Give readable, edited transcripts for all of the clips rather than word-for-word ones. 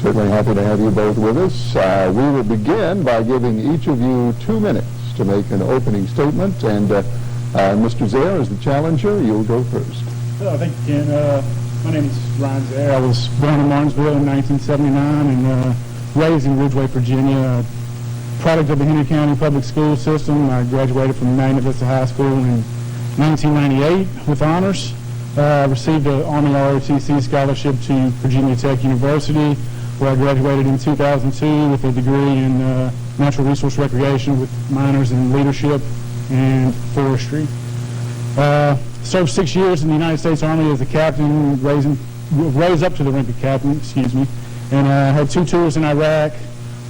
Certainly happy to have you both with us. We will begin by giving each of you 2 minutes to make an opening statement. And Mr. Zaire, as the challenger, you'll go first. Hello, thank you, Ken. My name is Ryan Zaire. I was born in Martinsville in 1979 and raised in Ridgeway, Virginia. Product of the Henry County Public School System. I graduated from Magna Vista High School in 1998 with honors. Received an Army ROTC scholarship to Virginia Tech University, where I graduated in 2002 with a degree in natural resource recreation with minors in leadership and forestry. Served 6 years in the United States Army as a captain, rose up to the rank of captain, and had 2 tours in Iraq.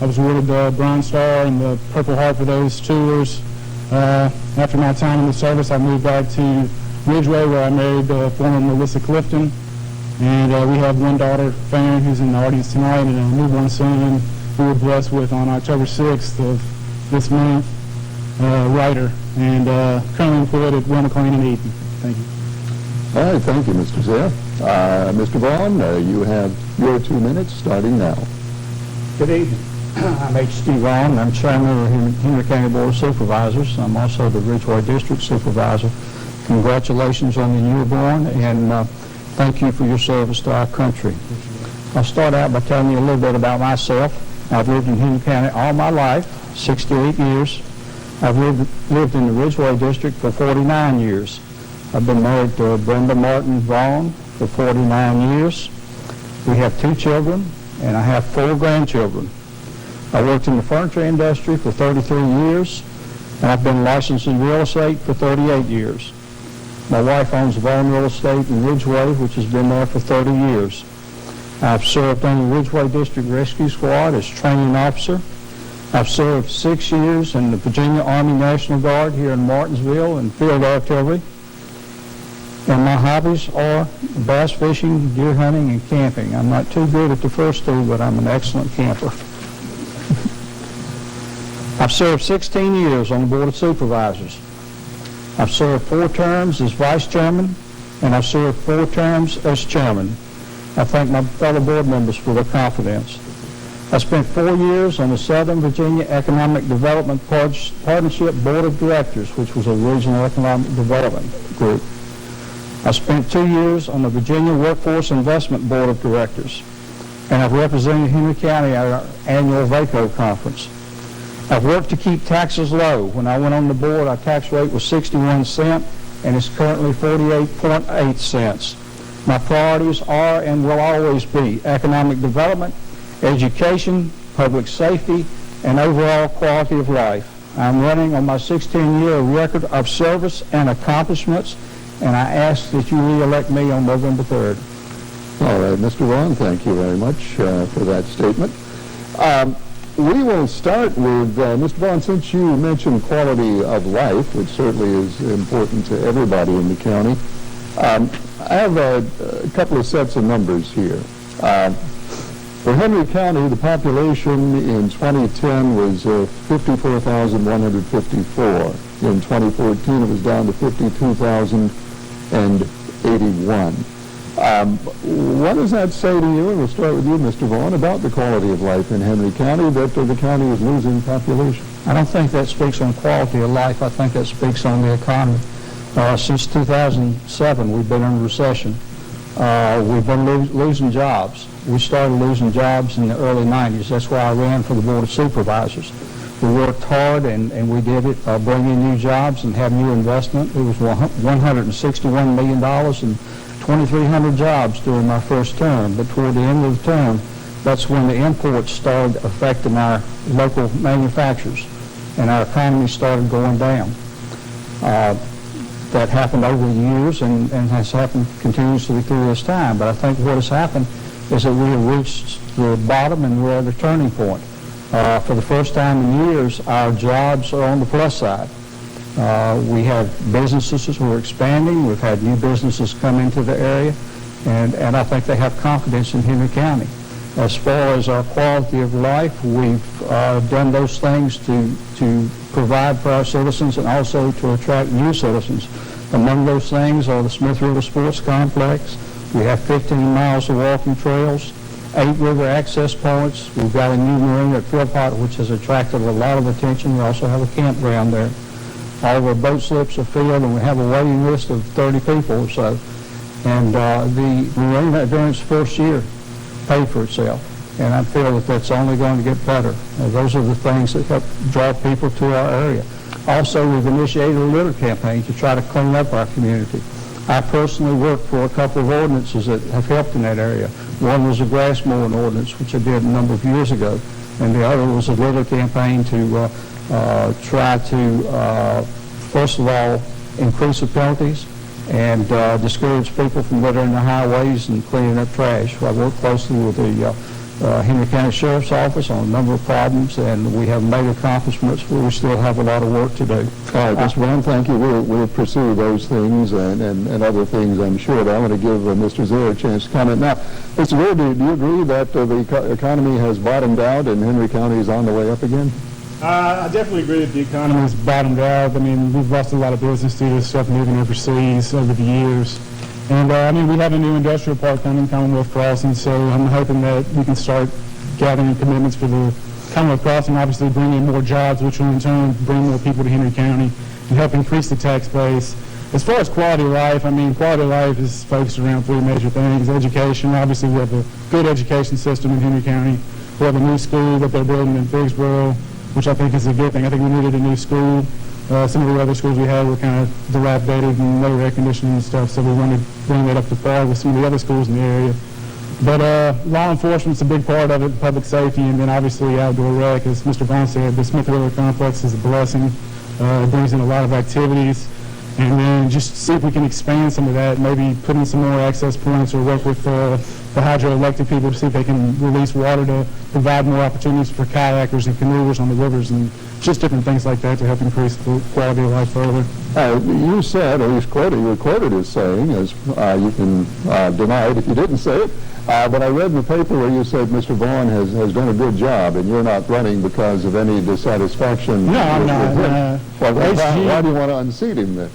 I was awarded the Bronze Star and the Purple Heart for those tours. After my time in the service, I moved back to Ridgeway, where I married former Melissa Clifton, and we have 1 daughter, Farron, who's in the audience tonight, and a newborn son who we're blessed with on October 6th of this month, Ryder, and currently employed at Will McLean in Eaton. Thank you. All right, thank you, Mr. Zaire. Mr. Vaughn, you have your 2 minutes starting now. Good evening. I'm H.T. Vaughn. I'm chairman of the Henry County Board of Supervisors. I'm also the Ridgeway District Supervisor. Congratulations on the newborn, and thank you for your service to our country. I'll start out by telling you a little bit about myself. I've lived in Henry County all my life, 68 years. I've lived in the Ridgeway District for 49 years. I've been married to Brenda Martin Vaughn for 49 years. We have 2 children, and I have 4 grandchildren. I worked in the furniture industry for 33 years, and I've been licensed in real estate for 38 years. My wife owns Vaughn Real Estate in Ridgeway, which has been there for 30 years. I've served on the Ridgeway District Rescue Squad as training officer. I've served 6 years in the Virginia Army National Guard here in Martinsville in field artillery. And my hobbies are bass fishing, deer hunting, and camping. I'm not too good at the first 2, but I'm an excellent camper. I've served 16 years on the Board of Supervisors. I've served 4 terms as vice chairman, and I've served 4 terms as chairman. I thank my fellow board members for their confidence. I spent 4 years on the Southern Virginia Economic Development Partnership Board of Directors, which was a regional economic development group. I spent 2 years on the Virginia Workforce Investment Board of Directors, and I've represented Henry County at our annual VACO conference. I've worked to keep taxes low. When I went on the board, our tax rate was 61 cents, and it's currently 48.8 cents. My priorities are and will always be economic development, education, public safety, and overall quality of life. I'm running on my 16-year record of service and accomplishments, and I ask that you re-elect me on November 3rd. All right, Mr. Vaughn, thank you very much for that statement. We will start with, Mr. Vaughn, since you mentioned quality of life, which certainly is important to everybody in the county. I have a couple of sets of numbers here. For Henry County, the population in 2010 was 54,154. In 2014, it was down to 52,081. What does that say to you, and we'll start with you, Mr. Vaughn, about the quality of life in Henry County, that the county is losing population? I don't think that speaks on quality of life. I think that speaks on the economy. Since 2007, we've been in a recession. We've been losing jobs. We started losing jobs in the early 90s. That's why I ran for the Board of Supervisors. We worked hard, and we did it, bringing new jobs and have new investment. It was $161 million and 2,300 jobs during my first term. But toward the end of the term, that's when the imports started affecting our local manufacturers, and our economy started going down. That happened over the years and has happened continuously through this time. But I think what has happened is that we have reached the bottom and we're at a turning point. For the first time in years, our jobs are on the plus side. We have businesses who are expanding. We've had new businesses come into the area, and I think they have confidence in Henry County. As far as our quality of life, we've done those things to provide for our citizens and also to attract new citizens. Among those things are the Smith River Sports Complex. We have 15 miles of walking trails, 8 river access points. We've got a new marina at Philpott, which has attracted a lot of attention. We also have a campground there. All of our boat slips are filled, and we have a waiting list of 30 people or so. And the marina during its first year paid for itself, and I feel that that's only going to get better. Those are the things that help draw people to our area. Also, we've initiated a litter campaign to try to clean up our community. I personally worked for a couple of ordinances that have helped in that area. One was a grass mowing ordinance, which I did a number of years ago, and the other was a litter campaign to try to, first of all, increase the penalties and discourage people from littering the highways and cleaning up trash. I work closely with the Henry County Sheriff's Office on a number of problems, and we have made accomplishments, but we still have a lot of work to do. All right, Mr. Brown, thank you. We'll pursue those things and other things, I'm sure. But I want to give Mr. Zare a chance to comment. Now, Mr. Zare, do you agree that the economy has bottomed out and Henry County is on the way up again? I definitely agree that the economy has bottomed out. I mean, we've lost a lot of business due to stuff moving overseas over the years. And, I mean, we have a new industrial park coming, Commonwealth Crossing, so I'm hoping that we can start gathering commitments for the Commonwealth Crossing, obviously bring in more jobs, which will in turn bring more people to Henry County and help increase the tax base. As far as quality of life, I mean, quality of life is focused around 3 major things. Education, obviously we have a good education system in Henry County. We have a new school that they're building in Figsboro, which I think is a good thing. I think we needed a new school. Some of the other schools we had were kind of dilapidated and no air conditioning and stuff, so we wanted to bring that up to par with some of the other schools in the area. But law enforcement's a big part of it, public safety, and then obviously outdoor rec. As Mr. Brown said, the Smith River Complex is a blessing. It brings in a lot of activities. And then just see if we can expand some of that, maybe put in some more access points or work with the hydroelectric people to see if they can release water to provide more opportunities for kayakers and canoers on the rivers and just different things like that to help increase the quality of life further. You said, or you were quoted as saying, as you can deny it if you didn't say it, but I read in the paper where you said Mr. Vaughn has done a good job and you're not running because of any dissatisfaction. No, I'm not. Why do you want to unseat him then?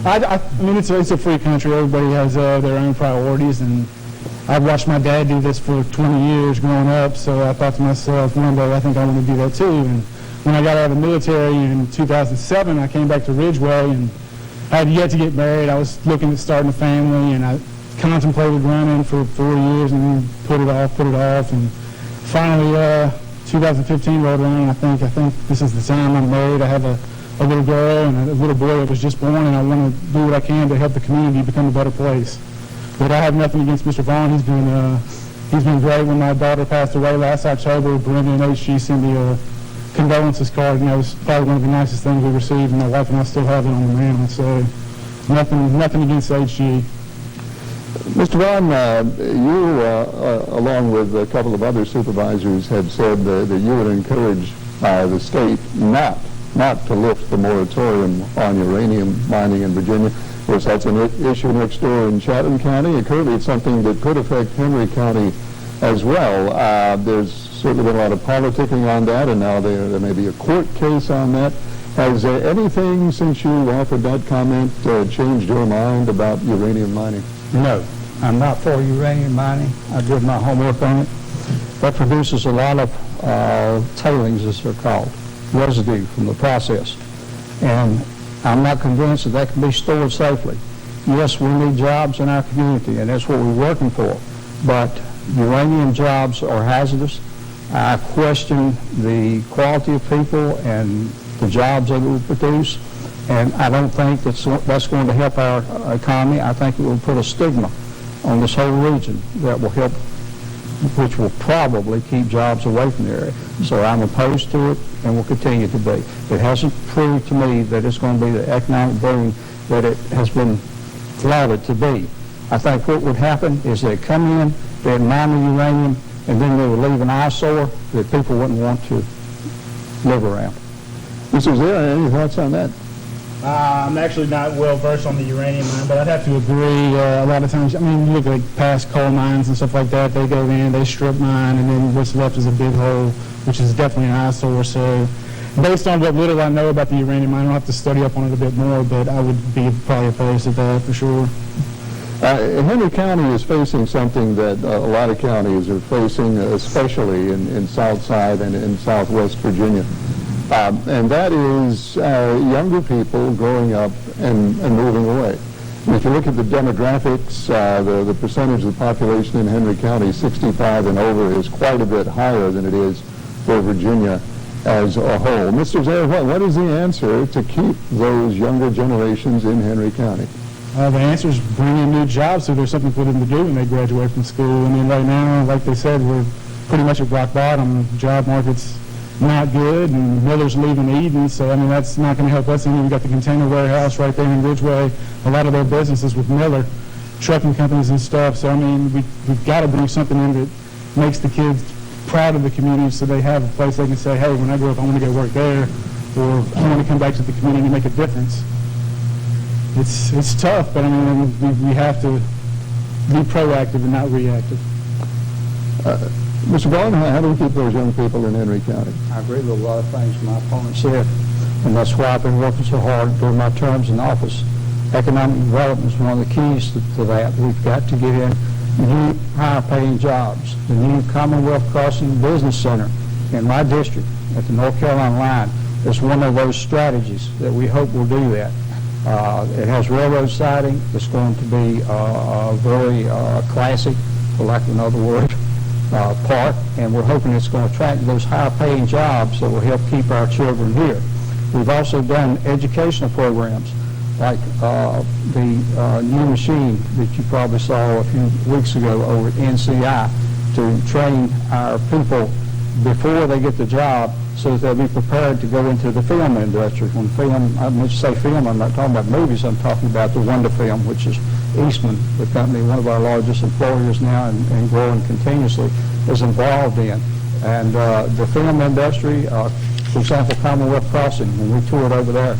I mean, it's a free country. Everybody has their own priorities, and I've watched my dad do this for 20 years growing up, so I thought to myself, one day I think I want to do that too. And when I got out of the military in 2007, I came back to Ridgeway, and I had yet to get married. I was looking at starting a family, and I contemplated running for 4 years and then put it off, and finally 2015 rolled around, and I think this is the time. I'm married. I have a little girl and a little boy that was just born, and I want to do what I can to help the community become a better place. But I have nothing against Mr. Vaughn. He's been great. When my daughter passed away last October, Brenda and HG sent me a condolences card, and that was probably one of the nicest things we received, and my wife and I still have it on the mail. So nothing against HG. Mr. Vaughn, you, along with a couple of other supervisors, have said that you would encourage the state not to lift the moratorium on uranium mining in Virginia. Of course, that's an issue next door in Chatham County, and clearly it's something that could affect Henry County as well. There's certainly been a lot of politicking on that, and now there may be a court case on that. Has anything, since you offered that comment, changed your mind about uranium mining? No, I'm not for uranium mining. I did my homework on it. That produces a lot of tailings, as they're called, residue from the process. And I'm not convinced that can be stored safely. Yes, we need jobs in our community, and that's what we're working for. But uranium jobs are hazardous. I question the quality of people and the jobs that it will produce, and I don't think that's going to help our economy. I think it will put a stigma on this whole region that will help, which will probably keep jobs away from the area. So I'm opposed to it and will continue to be. It hasn't proved to me that it's going to be the economic boom that it has been flaunted to be. I think what would happen is they'd come in, they'd mine the uranium, and then they would leave an eyesore that people wouldn't want to live around. Mr. Zare, any thoughts on that? I'm actually not well versed on the uranium mine, but I'd have to agree. A lot of times, I mean, you look at past coal mines and stuff like that. They go in, they strip mine, and then what's left is a big hole, which is definitely an eyesore. So, based on what little I know about the uranium mine, I'll have to study up on it a bit more, but I would be probably opposed to that for sure. Henry County is facing something that a lot of counties are facing, especially in Southside and in Southwest Virginia. And that is younger people growing up and moving away. If you look at the demographics, the percentage of the population in Henry County, 65 and over, is quite a bit higher than it is for Virginia as a whole. Mr. Zaire, what is the answer to keep those younger generations in Henry County? The answer is bring in new jobs so there's something for them to do when they graduate from school. I mean, right now, like they said, we're pretty much at rock bottom. Job market's not good, and Miller's leaving Eden, so I mean, that's not going to help us any. We've got the container warehouse right there in Ridgeway. A lot of their businesses with Miller, trucking companies and stuff. So I mean, we've got to bring something in that makes the kids proud of the community so they have a place they can say, hey, when I grow up, I want to go work there, or I want to come back to the community and make a difference. It's tough, but I mean, we have to be proactive and not reactive. Mr. Vaughn, how do we keep those young people in Henry County? I agree with a lot of things my opponent said, and that's why I've been working so hard during my terms in office. Economic development is one of the keys to that. We've got to get in new higher-paying jobs. The new Commonwealth Crossing Business Center in my district at the North Carolina line is one of those strategies that we hope will do that. It has railroad siding. It's going to be very classy, for lack of another word, park, and we're hoping it's going to attract those higher-paying jobs that will help keep our children here. We've also done educational programs like the new machine that you probably saw a few weeks ago over at NCI to train our people before they get the job so that they'll be prepared to go into the film industry. When film, I mean to say film, I'm not talking about movies, I'm talking about the Wonder Film, which is Eastman, the company, one of our largest employers now and growing continuously, is involved in. And the film industry, for example, Commonwealth Crossing, when we toured over there,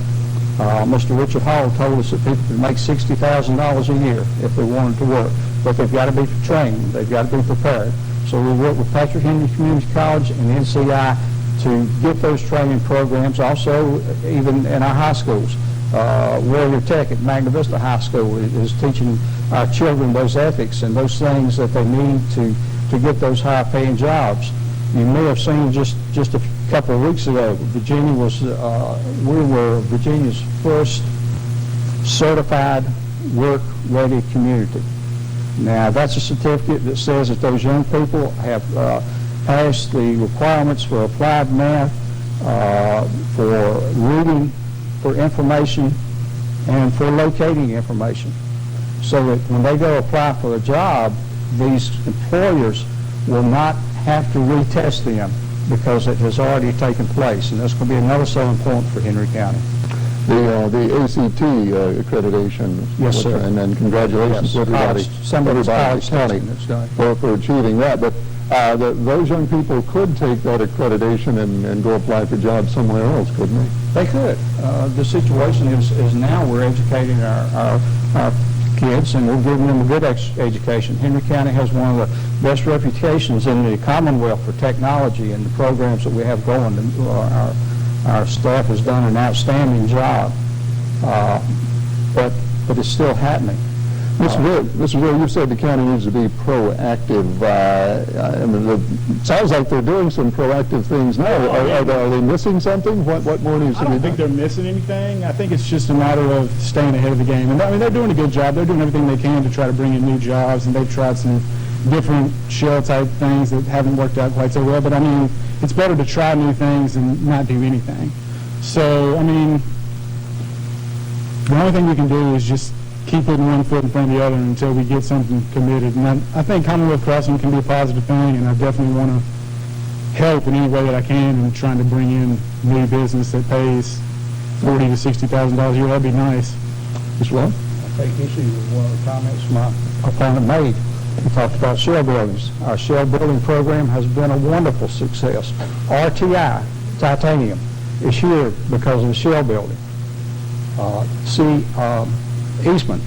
Mr. Richard Hall told us that people could make $60,000 a year if they wanted to work, but they've got to be trained, they've got to be prepared. So we work with Patrick Henry Community College and NCI to get those training programs, also even in our high schools. Warrior Tech at Magna Vista High School is teaching our children those ethics and those things that they need to get those high-paying jobs. You may have seen just a couple of weeks ago, Virginia was, we were Virginia's first certified work-ready community. Now, that's a certificate that says that those young people have passed the requirements for applied math, for reading, for information, and for locating information. So that when they go apply for a job, these employers will not have to retest them because it has already taken place. And that's going to be another selling point for Henry County. The ACT accreditation. Yes, sir. And then congratulations to everybody in the county for achieving that. But those young people could take that accreditation and go apply for jobs somewhere else, couldn't they? They could. The situation is now we're educating our kids and we're giving them a good education. Henry County has one of the best reputations in the Commonwealth for technology and the programs that we have going. Our staff has done an outstanding job, but it's still happening. Mr. Will, you said the county needs to be proactive. I mean, it sounds like they're doing some proactive things now. Are they missing something? What more needs to be done? I don't think they're missing anything. I think it's just a matter of staying ahead of the game. And I mean, they're doing a good job. They're doing everything they can to try to bring in new jobs, and they've tried some different shell-type things that haven't worked out quite so well. But I mean, it's better to try new things and not do anything. So, I mean, the only thing we can do is just keep putting one foot in front of the other until we get something committed. And I think Commonwealth Crossing can be a positive thing, and I definitely want to help in any way that I can in trying to bring in new business that pays $40,000 to $60,000 a year. That'd be nice. Mr. Long? I take issue with one of the comments my opponent made. He talked about shell buildings. Our shell building program has been a wonderful success. RTI, titanium, is here because of the shell building. Eastman,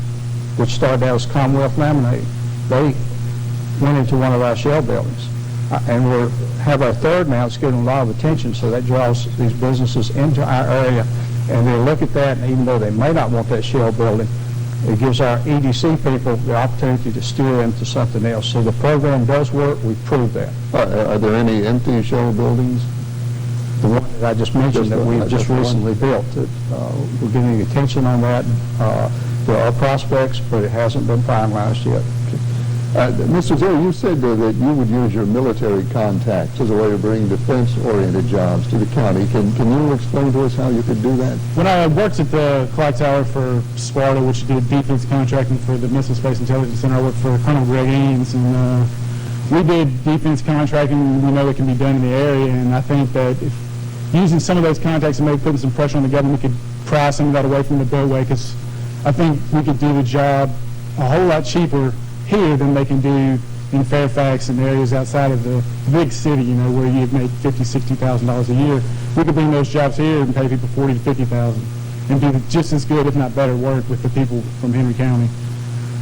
which started out as Commonwealth Laminate, they went into one of our shell buildings. And we have our third now. It's getting a lot of attention, so that draws these businesses into our area, and they'll look at that, and even though they may not want that shell building, it gives our EDC people the opportunity to steer into something else. So the program does work. We've proved that. Are there any empty shell buildings? The one that I just mentioned that we've just recently built, we're getting attention on that. There are prospects, but it hasn't been finalized yet. Mr. Zare, you said that you would use your military contacts as a way to bring defense-oriented jobs to the county. Can you explain to us how you could do that? When I worked at the clock tower for Sparta, which did defense contracting for the Missile Space Intelligence Center, I worked for Colonel Greg Ains, and we did defense contracting. We know it can be done in the area, and I think that if using some of those contacts and maybe putting some pressure on the government, we could pry some of that away from the Beltway, because I think we could do the job a whole lot cheaper here than they can do in Fairfax and areas outside of the big city, you know, where you'd make $50,000, $60,000 a year. We could bring those jobs here and pay people $40,000 to $50,000 and do just as good, if not better, work with the people from Henry County.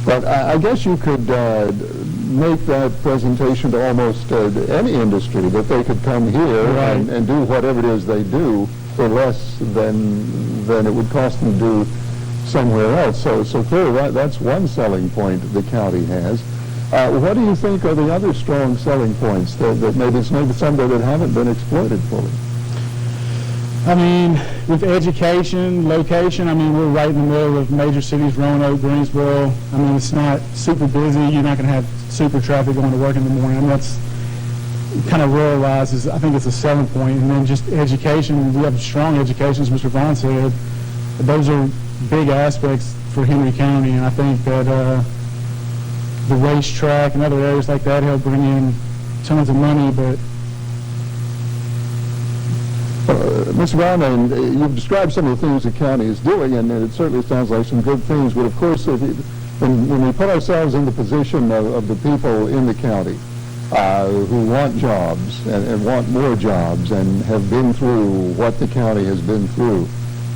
But I guess you could make that presentation to almost any industry, that they could come here Right. and do whatever it is they do for less than it would cost them to do somewhere else. So clearly that's one selling point the county has. What do you think are the other strong selling points that maybe some that haven't been exploited fully? I mean, with education, location, I mean, we're right in the middle of major cities, Roanoke, Greensboro. I mean, it's not super busy. You're not going to have super traffic going to work in the morning. I mean, that's kind of ruralized. I think it's a selling point. And then just education, we have strong education, as Mr. Vaughn said. Those are big aspects for Henry County, and I think that the racetrack and other areas like that help bring in tons of money. But Mr. Brown, you've described some of the things the county is doing, and it certainly sounds like some good things. But of course, when we put ourselves in the position of the people in the county who want jobs and want more jobs and have been through what the county has been through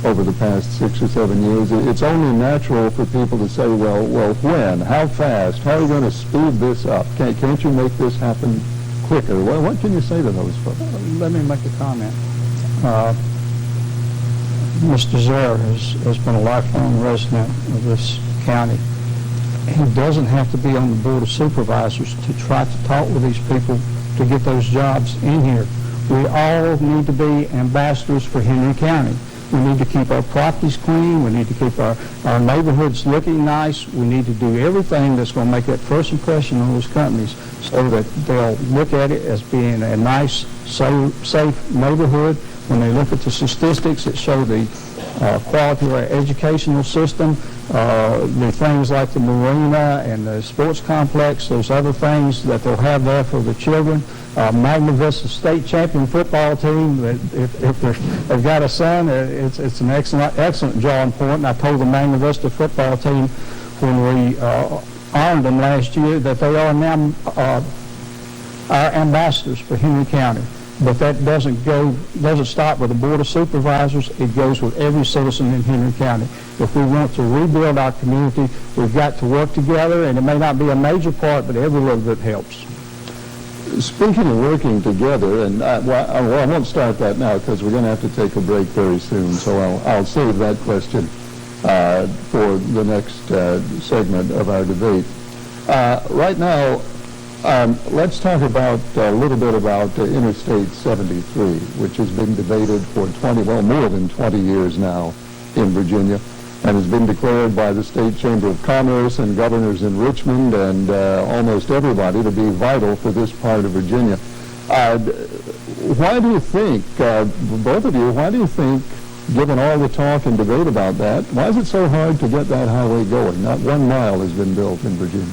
over the past 6 or 7 years, it's only natural for people to say, well, when? How fast? How are you going to speed this up? Can't you make this happen quicker? What can you say to those folks? Let me make a comment. Mr. Zare has been a lifelong resident of this county. He doesn't have to be on the Board of Supervisors to try to talk with these people to get those jobs in here. We all need to be ambassadors for Henry County. We need to keep our properties clean. We need to keep our neighborhoods looking nice. We need to do everything that's going to make that first impression on those companies so that they'll look at it as being a nice, safe neighborhood. When they look at the statistics that show the quality of our educational system, the things like the marina and the sports complex, those other things that they'll have there for the children. Magna Vista state champion football team, that if they've got a son, it's an excellent drawing point. And I told the Magna Vista football team when we honored them last year that they are now our ambassadors for Henry County. But that doesn't stop with the Board of Supervisors. It goes with every citizen in Henry County. If we want to rebuild our community, we've got to work together, and it may not be a major part, but every little bit helps. Speaking of working together, and I won't start that now because we're going to have to take a break very soon, so I'll save that question for the next segment of our debate. Right now, let's talk about a little bit about Interstate 73, which has been debated for more than 20 years now in Virginia, and has been declared by the State Chamber of Commerce and governors in Richmond and almost everybody to be vital for this part of Virginia. Why do you think, both of you, given all the talk and debate about that, why is it so hard to get that highway going? Not 1 mile has been built in Virginia.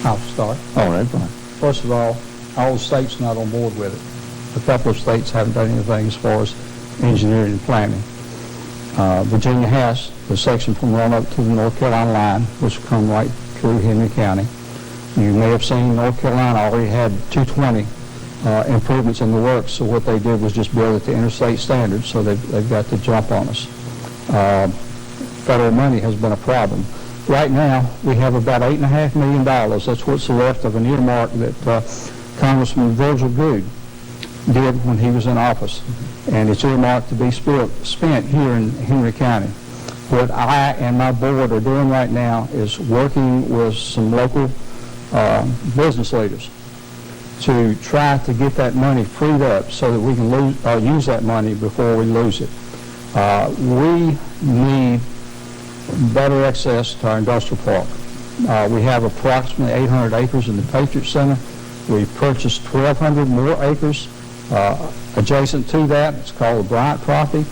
I'll start. All right, fine. First of all the states not on board with it. A couple of states haven't done anything as far as engineering and planning. Virginia has the section from Roanoke to the North Carolina line, which will come right through Henry County. You may have seen North Carolina already had 220 improvements in the works, so what they did was just build it to interstate standards, so they've got the jump on us. Federal money has been a problem. Right now, we have about $8.5 million. That's what's left of an earmark that Congressman Virgil Goode did when he was in office. And it's earmarked to be spent here in Henry County. What I and my board are doing right now is working with some local business leaders to try to get that money freed up so that we can use that money before we lose it. We need better access to our industrial park. We have approximately 800 acres in the Patriot Center. We've purchased 1,200 more acres adjacent to that. It's called the Bryant property.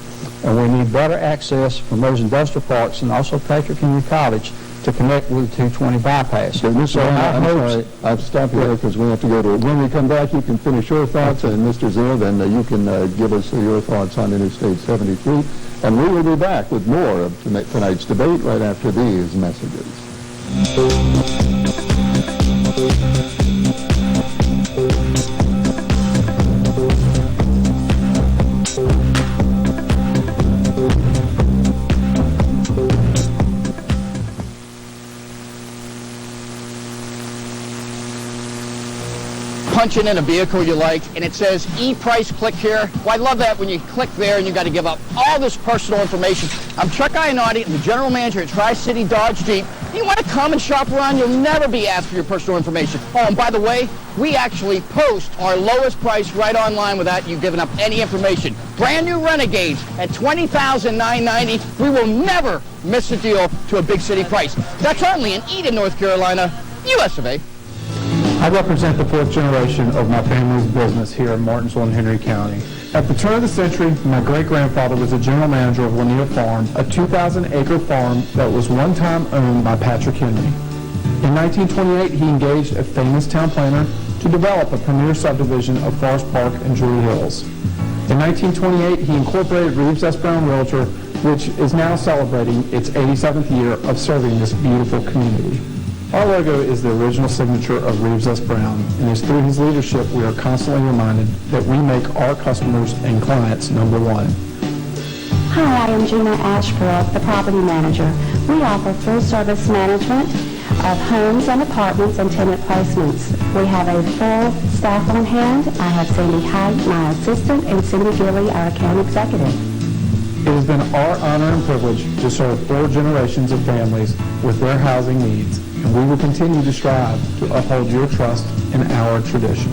And we need better access from those industrial parks and also Patriot Community College to connect with the 220 bypass. So, Mr. I'm sorry, I've stopped you there because we have to go to it. When we come back, you can finish your thoughts, and Mr. Zell, then you can give us your thoughts on Interstate 73. And we will be back with more of tonight's debate right after these messages. Punching in a vehicle you like, and it says e-price, click here. Well, I love that when you click there and you got to give up all this personal information. I'm Chuck Ionati, the general manager at Tri-City Dodge Jeep. You want to come and shop around, you'll never be asked for your personal information. Oh, and by the way, we actually post our lowest price right online without you giving up any information. Brand new Renegades at $20,990. We will never miss a deal to a big city price. That's only in Eden, North Carolina, US of A. I represent the fourth generation of my family's business here in Martinsville and Henry County. At the turn of the century, my great-grandfather was a general manager of Lanier Farm, a 2,000-acre farm that was one time owned by Patrick Henry. In 1928, he engaged a famous town planner to develop a premier subdivision of Forest Park and Drury Hills. In 1928, he incorporated Reeves S. Brown Realtor, which is now celebrating its 87th year of serving this beautiful community. Our logo is the original signature of Reeves S. Brown, and it's through his leadership we are constantly reminded that we make our customers and clients number one. Hi, I am Gina Ashbrook, the property manager. We offer full service management of homes and apartments and tenant placements. We have a full staff on hand. I have Sandy Height, my assistant, and Cindy Gilly, our account executive. It has been our honor and privilege to serve 4 generations of families with their housing needs, and we will continue to strive to uphold your trust in our tradition.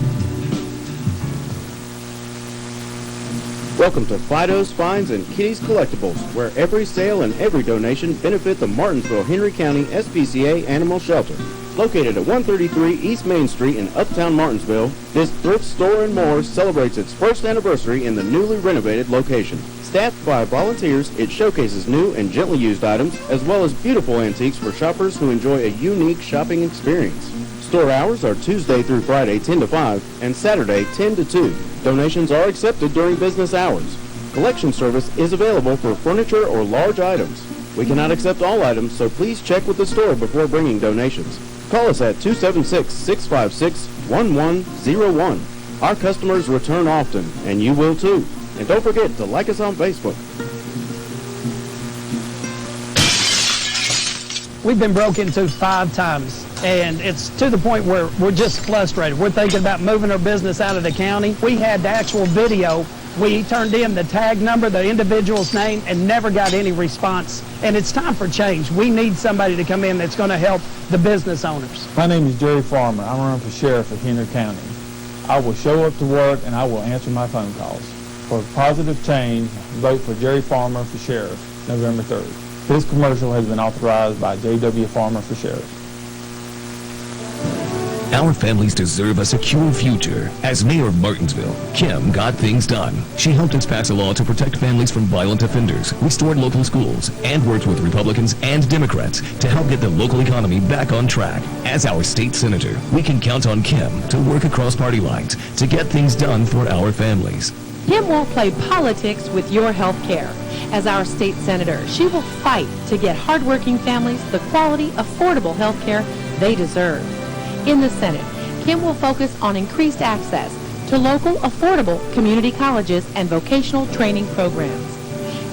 Welcome to Fido's Finds and Kitty's Collectibles, where every sale and every donation benefit the Martinsville Henry County SPCA Animal Shelter. Located at 133 East Main Street in Uptown Martinsville, this thrift store and more celebrates its first anniversary in the newly renovated location. Staffed by volunteers, it showcases new and gently used items, as well as beautiful antiques for shoppers who enjoy a unique shopping experience. Store hours are Tuesday through Friday 10 to 5 and Saturday 10 to 2. Donations are accepted during business hours. Collection service is available for furniture or large items. We cannot accept all items, so please check with the store before bringing donations. Call us at 276-656-1101. Our customers return often, and you will too. And don't forget to like us on Facebook. We've been broke into 5 times, and it's to the point where we're just frustrated. We're thinking about moving our business out of the county. We had the actual video. We turned in the tag number, the individual's name, and never got any response. And it's time for change. We need somebody to come in that's going to help the business owners. My name is Jerry Farmer. I'm running for sheriff of Henry County. I will show up to work and I will answer my phone calls. For positive change, vote for Jerry Farmer for sheriff, November 3rd. This commercial has been authorized by J.W. Farmer for sheriff. Our families deserve a secure future. As mayor of Martinsville, Kim got things done. She helped us pass a law to protect families from violent offenders, restored local schools, and worked with Republicans and Democrats to help get the local economy back on track. As our state senator, we can count on Kim to work across party lines to get things done for our families. Kim won't play politics with your health care. As our state senator, she will fight to get hardworking families the quality, affordable health care they deserve. In the Senate, Kim will focus on increased access to local, affordable community colleges and vocational training programs.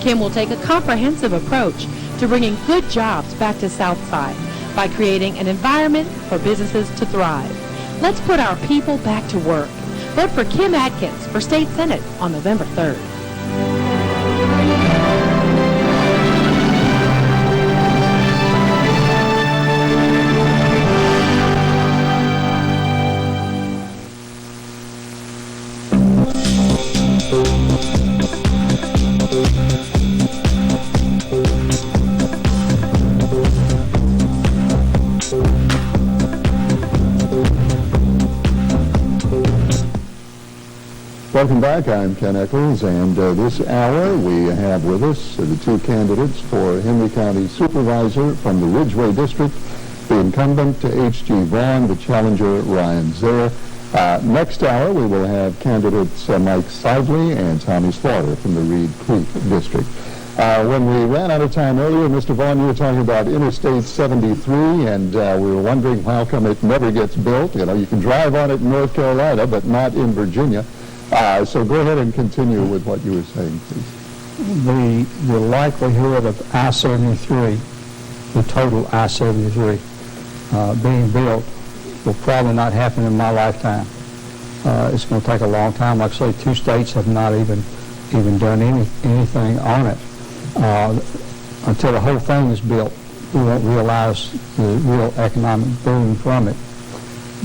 Kim will take a comprehensive approach to bringing good jobs back to Southside by creating an environment for businesses to thrive. Let's put our people back to work. Vote for Kim Atkins for State Senate on November 3rd. Welcome back. I'm Ken Eccles, and this hour we have with us the two candidates for Henry County Supervisor from the Ridgeway District, the incumbent H.G. Vaughn, the challenger Ryan Zare. Next hour we will have candidates Mike Sidley and Tommy Slaughter from the Reed Creek District. When we ran out of time earlier, Mr. Vaughn, you were talking about Interstate 73, and we were wondering how come it never gets built. You know, you can drive on it in North Carolina, but not in Virginia. So go ahead and continue with what you were saying, please. The likelihood of I-73, the total I-73, being built will probably not happen in my lifetime. It's going to take a long time. Like I say, 2 states have not even done anything on it. Until the whole thing is built, we won't realize the real economic boom from it.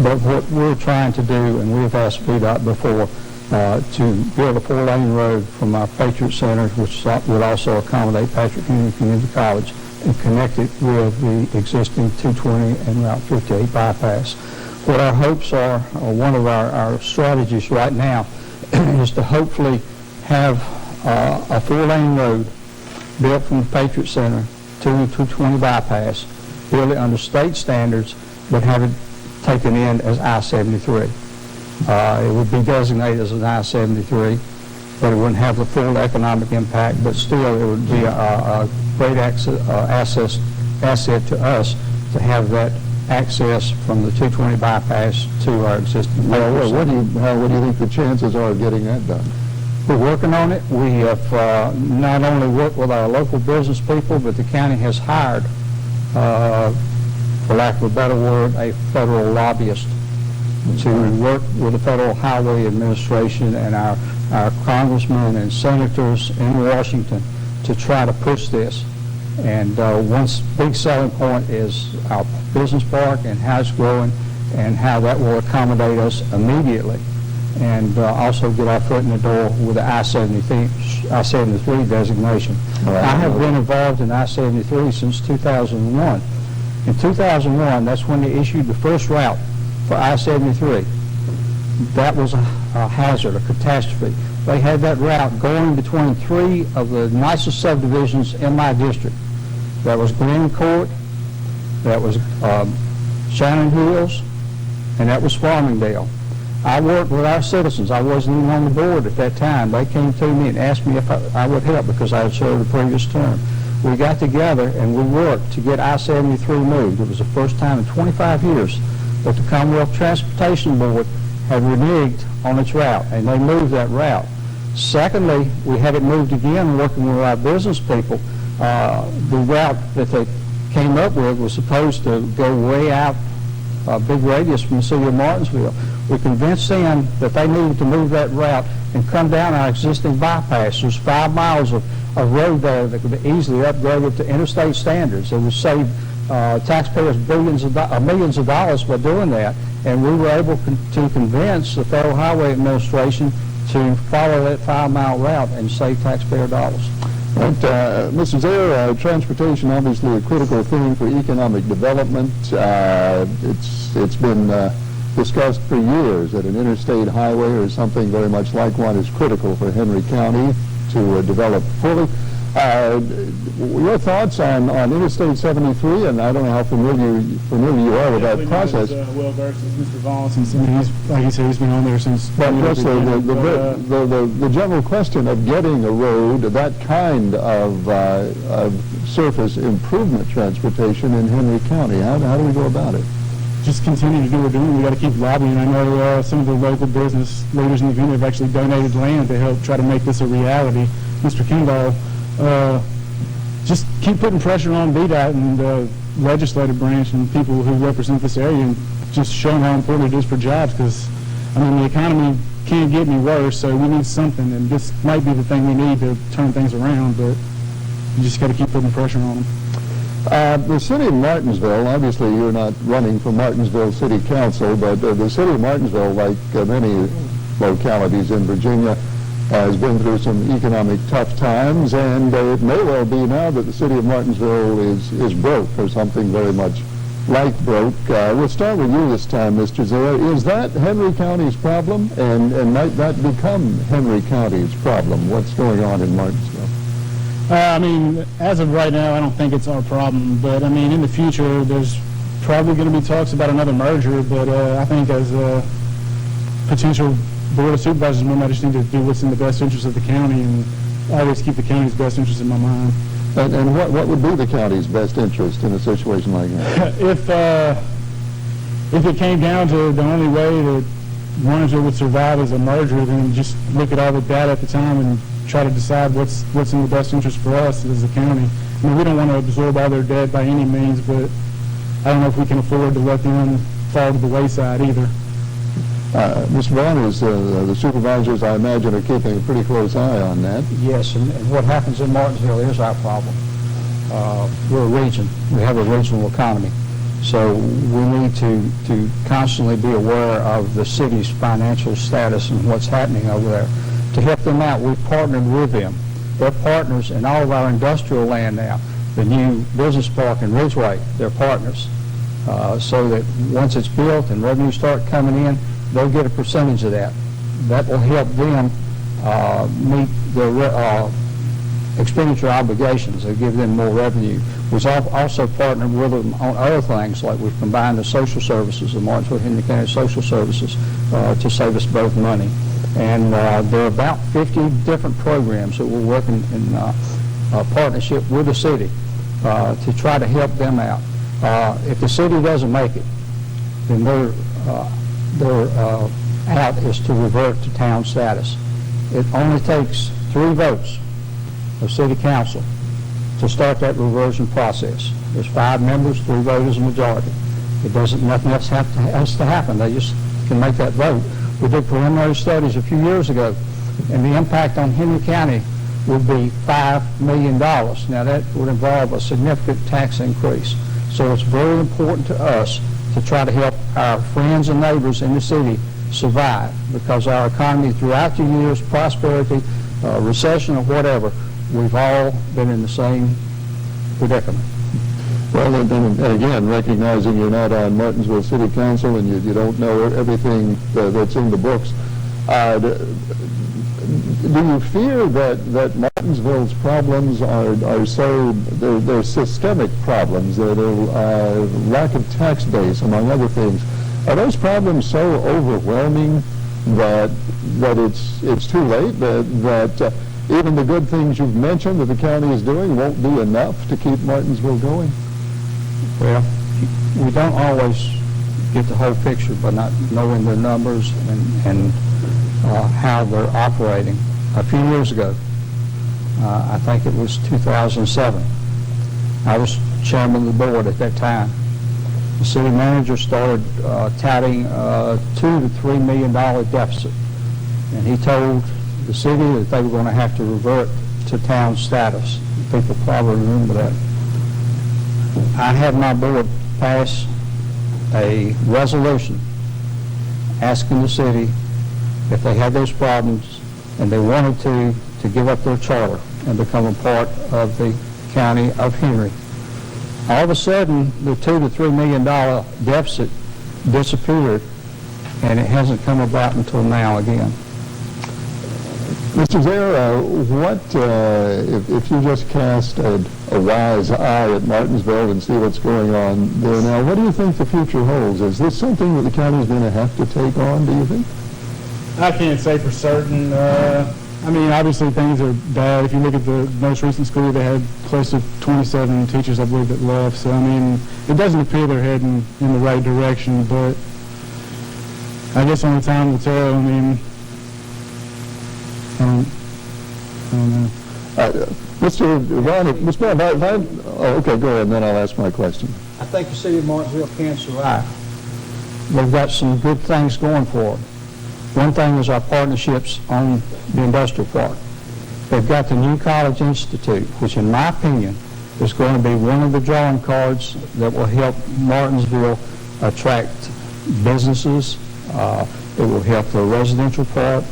But what we're trying to do, and we've asked VDOT before, to build a 4-lane road from our Patriot Center, which would also accommodate Patrick Henry Community College, and connect it with the existing 220 and Route 58 bypass. What our hopes are, or one of our strategies right now, is to hopefully have a 4-lane road built from the Patriot Center to the 220 bypass, build it under state standards, but have it taken in as I-73. It would be designated as an I-73, but it wouldn't have the full economic impact, but still it would be a great asset to us to have that access from the 220 bypass to our existing. Well, what do you think the chances are of getting that done? We're working on it. We have not only worked with our local business people, but the county has hired, for lack of a better word, a federal lobbyist to work with the Federal Highway Administration and our congressmen and senators in Washington to try to push this. And one big selling point is our business park and how it's growing and how that will accommodate us immediately, and also get our foot in the door with the I-73 designation. Right. I have been involved in I-73 since 2001. In 2001, that's when they issued the first route for I-73. That was a hazard, a catastrophe. They had that route going between 3 of the nicest subdivisions in my district. That was Glen Court, that was Shannon Hills, and that was Farmingdale. I worked with our citizens. I wasn't even on the board at that time. They came to me and asked me if I would help because I had served the previous term. We got together and we worked to get I-73 moved. It was the first time in 25 years that the Commonwealth Transportation Board had reneged on its route, and they moved that route. Secondly, we had it moved again working with our business people. The route that they came up with was supposed to go way out, a big radius from the city of Martinsville. We convinced them that they needed to move that route and come down our existing bypass. There's 5 miles of road there that could be easily upgraded to interstate standards. It would save taxpayers millions of dollars by doing that, and we were able to convince the Federal Highway Administration to follow that 5-mile route and save taxpayer dollars. But, Mr. Zare, transportation obviously a critical thing for economic development. It's been discussed for years that an interstate highway or something very much like one is critical for Henry County to develop fully. Your thoughts on Interstate 73, and I don't know how familiar you are with that process. Well versed as Mr. Vaughn, since he's, like you said, he's been on there since. But the general question of getting a road, that kind of surface improvement transportation in Henry County, how do we go about it? Just continue to do what we're doing. We got to keep lobbying. I know some of the local business leaders in the community have actually donated land to help try to make this a reality. Mr. Kimball, just keep putting pressure on VDOT and the legislative branch and people who represent this area, and just show them how important it is for jobs, because, I mean, the economy can't get any worse, so we need something, and this might be the thing we need to turn things around, but you just got to keep putting pressure on them. The city of Martinsville, obviously you're not running for Martinsville City Council, but the city of Martinsville, like many localities in Virginia, has been through some economic tough times, and it may well be now that the city of Martinsville is broke, or something very much like broke. We'll start with you this time, Mr. Zare. Is that Henry County's problem, and might that become Henry County's problem? What's going on in Martinsville? I mean, as of right now, I don't think it's our problem, but I mean, in the future, there's probably going to be talks about another merger, but I think as a potential Board of Supervisors member, I just need to do what's in the best interest of the county and always keep the county's best interest in my mind. And what would be the county's best interest in a situation like that? If it came down to the only way that Martinsville would survive as a merger, then just look at all the data at the time and try to decide what's in the best interest for us as a county. I mean, we don't want to absorb all their debt by any means, but I don't know if we can afford to let them fall to the wayside either. Mr. Vaughn, the supervisors, I imagine, are keeping a pretty close eye on that. Yes, and what happens in Martinsville is our problem. We're a region. We have a regional economy. So we need to constantly be aware of the city's financial status and what's happening over there. To help them out, we've partnered with them. They're partners in all of our industrial land now. The new business park in Ridgeway, they're partners. So that once it's built and revenues start coming in, they'll get a percentage of that. That will help them meet their expenditure obligations. It'll give them more revenue. We've also partnered with them on other things, like we've combined the social services, the Martinsville-Henry County Social Services, to save us both money. And there are about 50 different programs that we're working in partnership with the city to try to help them out. If the city doesn't make it, then their out is to revert to town status. It only takes 3 votes of city council to start that reversion process. There's 5 members, 3 voters, a majority. Nothing else has to happen. They just can make that vote. We did preliminary studies a few years ago, and the impact on Henry County would be $5 million. Now that would involve a significant tax increase. So it's very important to us to try to help our friends and neighbors in the city survive, because our economy throughout the years, prosperity, recession or whatever, we've all been in the same predicament. Well, and again, recognizing you're not on Martinsville City Council and you don't know everything that's in the books, do you fear that Martinsville's problems are so, they're systemic problems, they're lack of tax base, among other things? Are those problems so overwhelming that it's too late, that even the good things you've mentioned that the county is doing won't be enough to keep Martinsville going? Well, we don't always get the whole picture by not knowing their numbers and how they're operating. A few years ago, I think it was 2007, I was chairman of the board at that time. The city manager started touting a $2 to $3 million deficit, and he told the city that they were going to have to revert to town status. People probably remember that. I had my board pass a resolution asking the city if they had those problems and they wanted to give up their charter and become a part of the county of Henry. All of a sudden, the $2 to $3 million deficit disappeared, and it hasn't come about until now again. Mr. Zare, if you just cast a wise eye at Martinsville and see what's going on there now, what do you think the future holds? Is this something that the county is going to have to take on, do you think? I can't say for certain. I mean, obviously things are bad. If you look at the most recent school, they had close to 27 teachers, I believe, that left. So, I mean, it doesn't appear they're heading in the right direction, but I guess only time will tell. I mean, I don't know. Mr. Vaughn, okay, go ahead, and then I'll ask my question. I think the city of Martinsville can survive. They've got some good things going for them. One thing is our partnerships on the industrial park. They've got the New College Institute, which in my opinion is going to be one of the drawing cards that will help Martinsville attract businesses. It will help the residential part.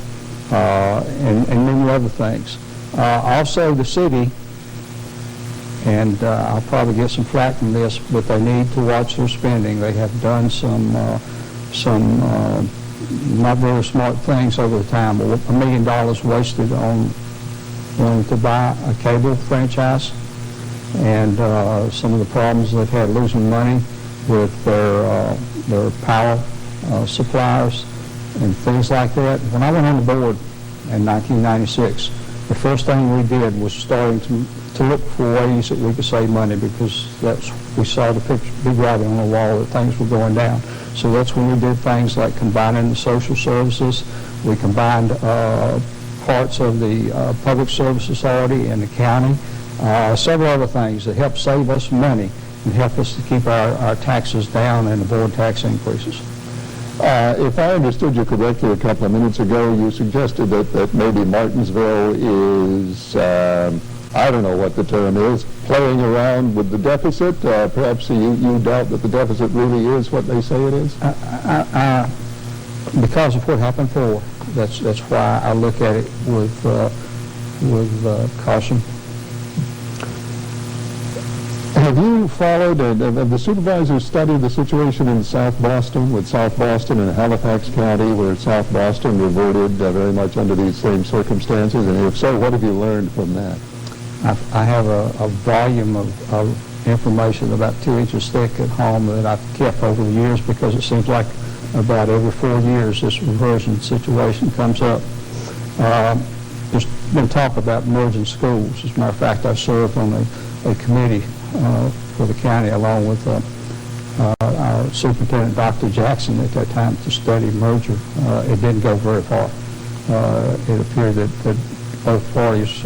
and many other things. Also, the city, and I'll probably get some flack from this, but they need to watch their spending. They have done some not very smart things over the time. $1 million wasted on wanting to buy a cable franchise, and some of the problems they've had losing money with their power suppliers and things like that. When I went on the board in 1996, the first thing we did was starting to look for ways that we could save money, because we saw the picture, big writing on the wall that things were going down. So that's when we did things like combining the social services. We combined parts of the Public Service Authority and the county, several other things that helped save us money and help us to keep our taxes down and avoid tax increases. If I understood you correctly a couple of minutes ago, you suggested that maybe Martinsville is, I don't know what the term is, playing around with the deficit. Perhaps you doubt that the deficit really is what they say it is? Because of what happened before, that's why I look at it with caution. Have you followed, have the supervisors studied the situation in South Boston, with South Boston and Halifax County, where South Boston reverted very much under these same circumstances? And if so, what have you learned from that? I have a volume of information about 2 inches thick at home that I've kept over the years, because it seems like about every 4 years this reversion situation comes up. There's been talk about merging schools. As a matter of fact, I served on a committee for the county along with our superintendent, Dr. Jackson, at that time, to study merger. It didn't go very far. It appeared that both parties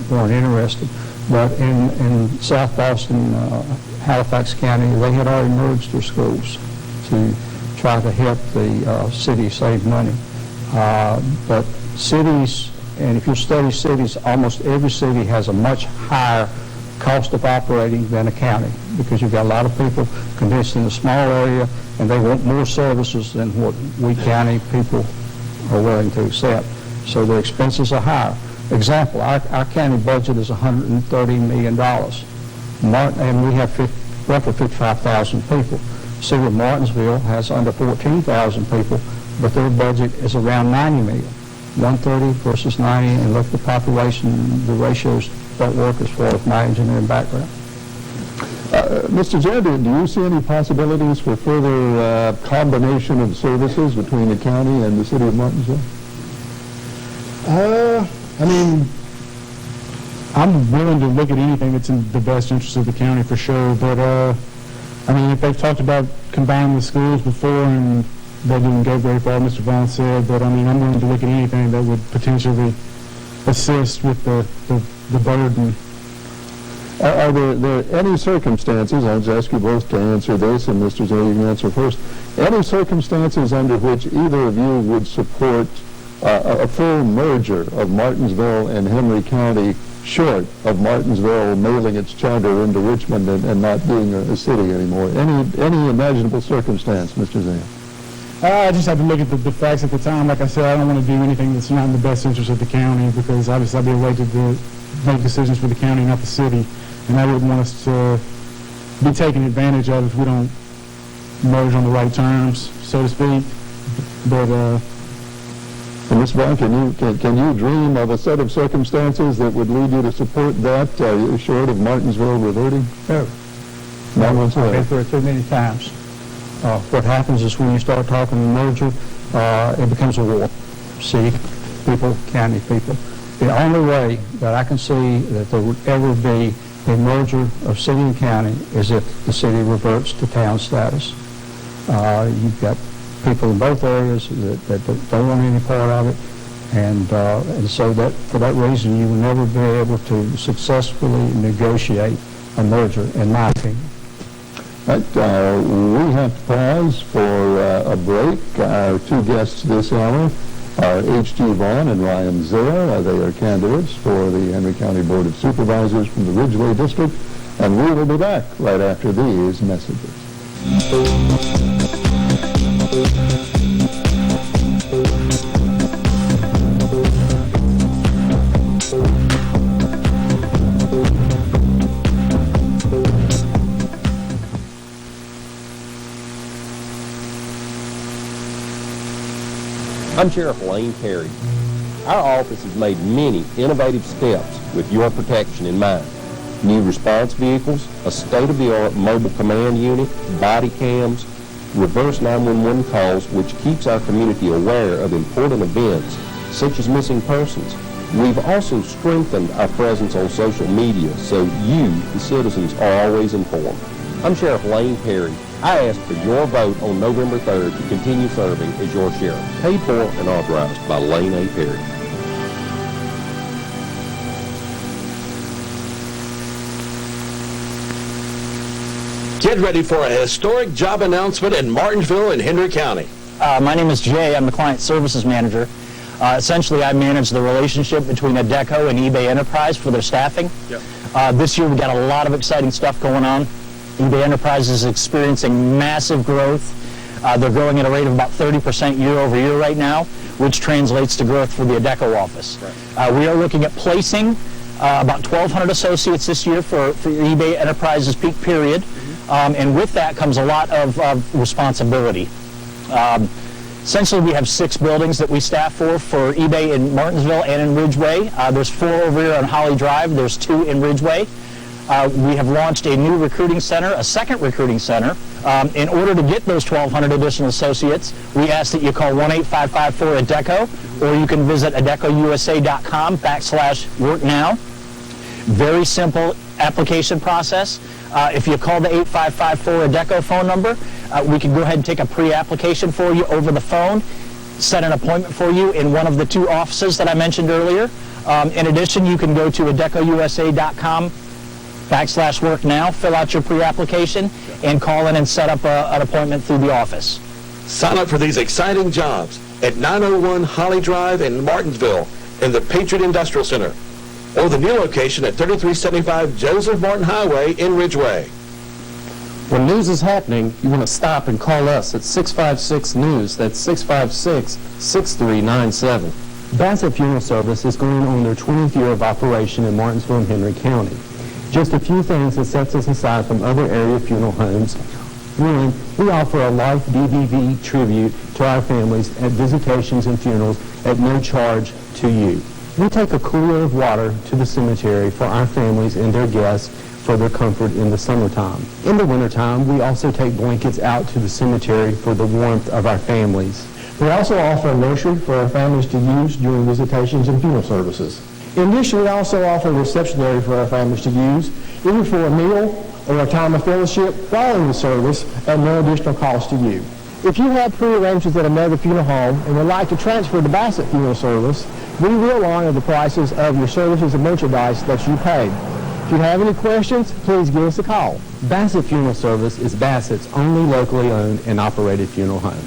weren't interested. But in South Boston, Halifax County, they had already merged their schools to try to help the city save money. But cities, and if you study cities, almost every city has a much higher cost of operating than a county, because you've got a lot of people condensed in a small area, and they want more services than what we county people are willing to accept. So the expenses are higher. Example, our county budget is $130 million. And we have roughly 55,000 people. City of Martinsville has under 14,000 people, but their budget is around $90 million. 130 versus 90, and look at the population, the ratios don't work as far as my engineering background. Mr. Jedd, do you see any possibilities for further combination of services between the county and the city of Martinsville? I mean, I'm willing to look at anything that's in the best interest of the county for sure, but I mean, if they've talked about combining the schools before and they didn't go very far, Mr. Vaughn said, but I mean, I'm willing to look at anything that would potentially assist with the burden. Are there any circumstances, I'll just ask you both to answer this, and Mr. Zay, you can answer first, any circumstances under which either of you would support a full merger of Martinsville and Henry County, short of Martinsville mailing its charter into Richmond and not being a city anymore? Any imaginable circumstance, Mr. Zay? I just have to look at the facts at the time. Like I said, I don't want to do anything that's not in the best interest of the county, because obviously I'd be elected to make decisions for the county, not the city, and I wouldn't want us to be taken advantage of if we don't merge on the right terms, so to speak. But And Ms. Vaughn, can you dream of a set of circumstances that would lead you to support that, short of Martinsville reverting? No. Not I've been whatsoever. through it too many times. What happens is when you start talking merger, it becomes a war. City people, county people. The only way that I can see that there would ever be a merger of city and county is if the city reverts to town status. You've got people in both areas that don't want any part of it, and so that for that reason you will never be able to successfully negotiate a merger, in my opinion. Right, we have to pause for a break. Our two guests this hour are H.G. Vaughn and Ryan Zare. They are candidates for the Henry County Board of Supervisors from the Ridgeway District, and we will be back right after these messages. I'm Sheriff Lane Perry. Our office has made many innovative steps with your protection in mind. New response vehicles, a state-of-the-art mobile command unit, body cams, reverse 911 calls, which keeps our community aware of important events such as missing persons. We've also strengthened our presence on social media so you, the citizens, are always informed. I'm Sheriff Lane Perry. I ask for your vote on November 3rd to continue serving as your sheriff. Paid for and authorized by Lane A. Perry. Get ready for a historic job announcement in Martinsville and Henry County. My name is Jay. I'm the Client Services Manager. Essentially, I manage the relationship between ADECO and eBay Enterprise for their staffing. Yep. This year, we got a lot of exciting stuff going on. eBay Enterprise is experiencing massive growth. They're growing at a rate of about 30% year over year right now, which translates to growth for the ADECO office. Right. We are looking at placing about 1,200 associates this year for eBay Enterprise's peak period. And with that comes a lot of responsibility. Essentially, we have 6 buildings that we staff for eBay in Martinsville and in Ridgeway. There's 4 over here on Holly Drive. There's 2 in Ridgeway. We have launched a new recruiting center, a second recruiting center. In order to get those 1,200 additional associates, we ask that you call 1-855-4-ADECO, or you can visit adecousa.com/worknow. Very simple application process. If you call the 855-4-ADECO phone number, we can go ahead and take a pre-application for you over the phone, set an appointment for you in one of the 2 offices that I mentioned earlier. In addition, you can go to adecousa.com/worknow, fill out your pre-application, and call in and set up an appointment through the office. Sign up for these exciting jobs at 901 Holly Drive in Martinsville in the Patriot Industrial Center, or the new location at 3375 Joseph Martin Highway in Ridgeway. When news is happening, you want to stop and call us at 656-NEWS. That's 656-6397. Bassett Funeral Service is going on their 20th year of operation in Martinsville and Henry County. Just a few things that sets us aside from other area funeral homes. 1, we offer a life DVV tribute to our families at visitations and funerals at no charge to you. We take a cooler of water to the cemetery for our families and their guests for their comfort in the summertime. In the wintertime, we also take blankets out to the cemetery for the warmth of our families. We also offer a nursery for our families to use during visitations and funeral services. In addition, we also offer a reception area for our families to use, either for a meal or a time of fellowship following the service at no additional cost to you. If you have pre-arrangements at another funeral home and would like to transfer to Bassett Funeral Service, we will honor the prices of your services and merchandise that you paid. If you have any questions, please give us a call. Bassett Funeral Service is Bassett's only locally owned and operated funeral home.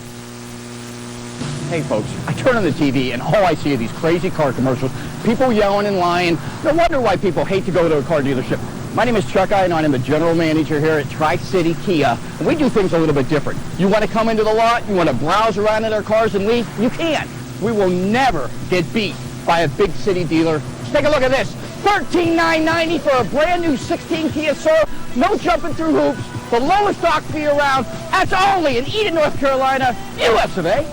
Hey folks, I turn on the TV and all I see are these crazy car commercials, people yelling and lying. No wonder why people hate to go to a car dealership. My name is Chuck and I'm the general manager here at Tri-City Kia, and we do things a little bit different. You want to come into the lot, you want to browse around in our cars and leave? You can. We will never get beat by a big city dealer. Take a look at this. $13,990 for a brand new 16 Kia Soul. No jumping through hoops. The lowest dock fee around. That's only in Eden, North Carolina, US of A.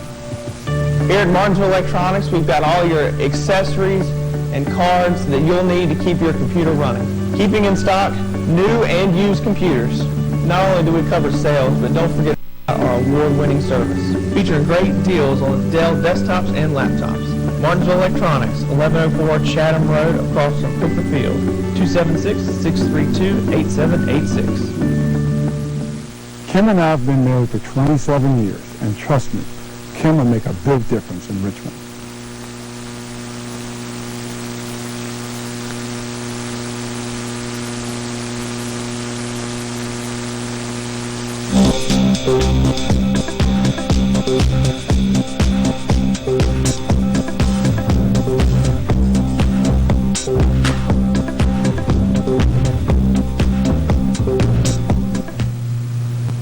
Here at Martinsville Electronics, we've got all your accessories and cards that you'll need to keep your computer running. Keeping in stock new and used computers. Not only do we cover sales, but don't forget about our award-winning service. Featuring great deals on Dell desktops and laptops. Martinsville Electronics, 1104 Chatham Road, across from Cooper Field. 276-632-8786. Kim and I have been married for 27 years, and trust me, Kim will make a big difference in Richmond.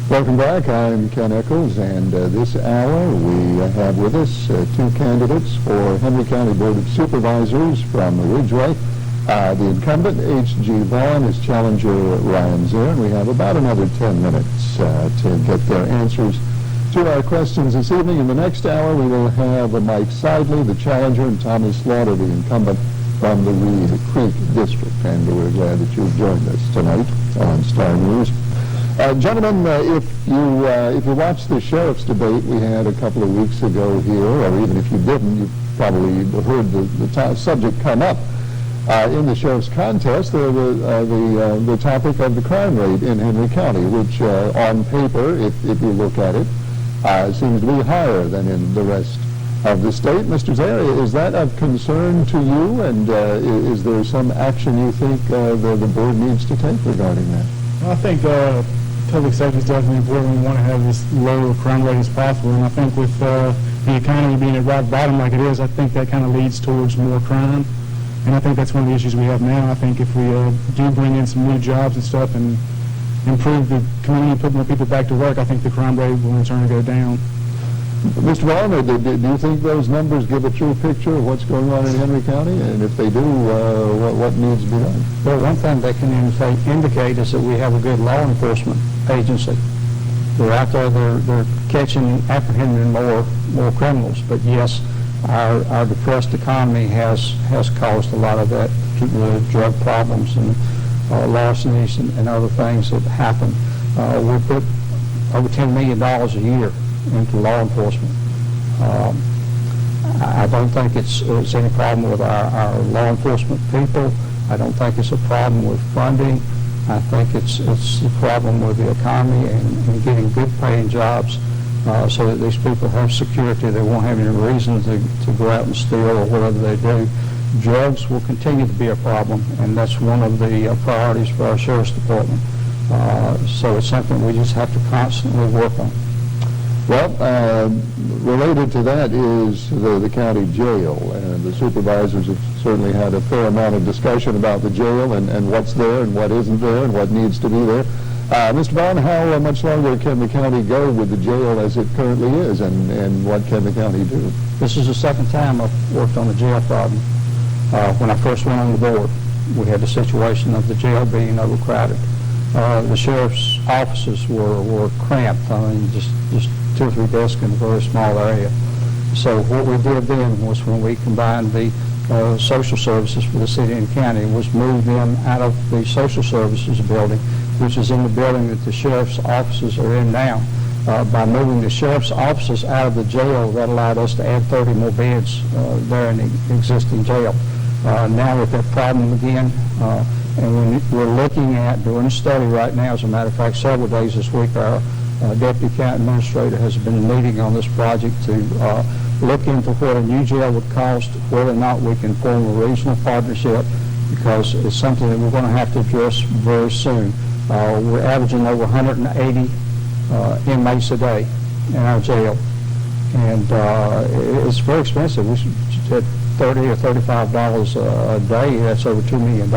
Welcome back. I'm Ken Eccles, and this hour we have with us 2 candidates for Henry County Board of Supervisors from Ridgeway. The incumbent, H.G. Vaughn, is challenger Ryan Zare, and we have about another 10 minutes to get their answers to to our questions this evening. In the next hour, we will have Mike Sidley, the challenger, and Thomas Slaughter, the incumbent from the Reed Creek District. And we're glad that you've joined us tonight on Star News. Gentlemen, if you watched the sheriff's debate we had a couple of weeks ago here, or even if you didn't, you probably heard the subject come up. In the sheriff's contest, the topic of the crime rate in Henry County, which on paper, if you look at it, seems to be higher than in the rest of the state. Mr. Zaria, is that of concern to you, and is there some action you think the board needs to take regarding that? I think public safety is definitely important. We want to have as low a crime rate as possible, and I think with the economy being at rock bottom like it is, I think that kind of leads towards more crime. And I think that's one of the issues we have now. I think if we do bring in some new jobs and stuff and improve the community, put more people back to work, I think the crime rate will in turn go down. Mr. Wallner, do you think those numbers give a true picture of what's going on in Henry County? And if they do, what needs to be done? Well, one thing they can indicate is that we have a good law enforcement agency. They're out there, they're catching and apprehending more criminals. But yes, our depressed economy has caused a lot of that, particularly drug problems and larcenies and other things that happen. We put over $10 million a year into law enforcement. I don't think it's any problem with our law enforcement people. I don't think it's a problem with funding. I think it's a problem with the economy and getting good paying jobs so that these people have security. They won't have any reason to go out and steal or whatever they do. Drugs will continue to be a problem, and that's one of the priorities for our sheriff's department. So it's something we just have to constantly work on. Well, related to that is the county jail, and the supervisors have certainly had a fair amount of discussion about the jail and what's there and what isn't there and what needs to be there. Mr. Vaughn, how much longer can the county go with the jail as it currently is, and what can the county do? This is the second time I've worked on the jail problem. When I first went on the board, we had the situation of the jail being overcrowded. The sheriff's offices were cramped. I mean, just 2 or 3 desks in a very small area. So what we did then was, when we combined the social services for the city and county, was move them out of the social services building, which is in the building that the sheriff's offices are in now. By moving the sheriff's offices out of the jail, that allowed us to add 30 more beds there in the existing jail. Now with that problem again, and we're looking at doing a study right now. As a matter of fact, several days this week, our Deputy County Administrator has been meeting on this project to look into what a new jail would cost, whether or not we can form a regional partnership, because it's something that we're going to have to address very soon. We're averaging over 180 inmates a day in our jail, and it's very expensive. We should at $30 or $35 a day, that's over $2 million.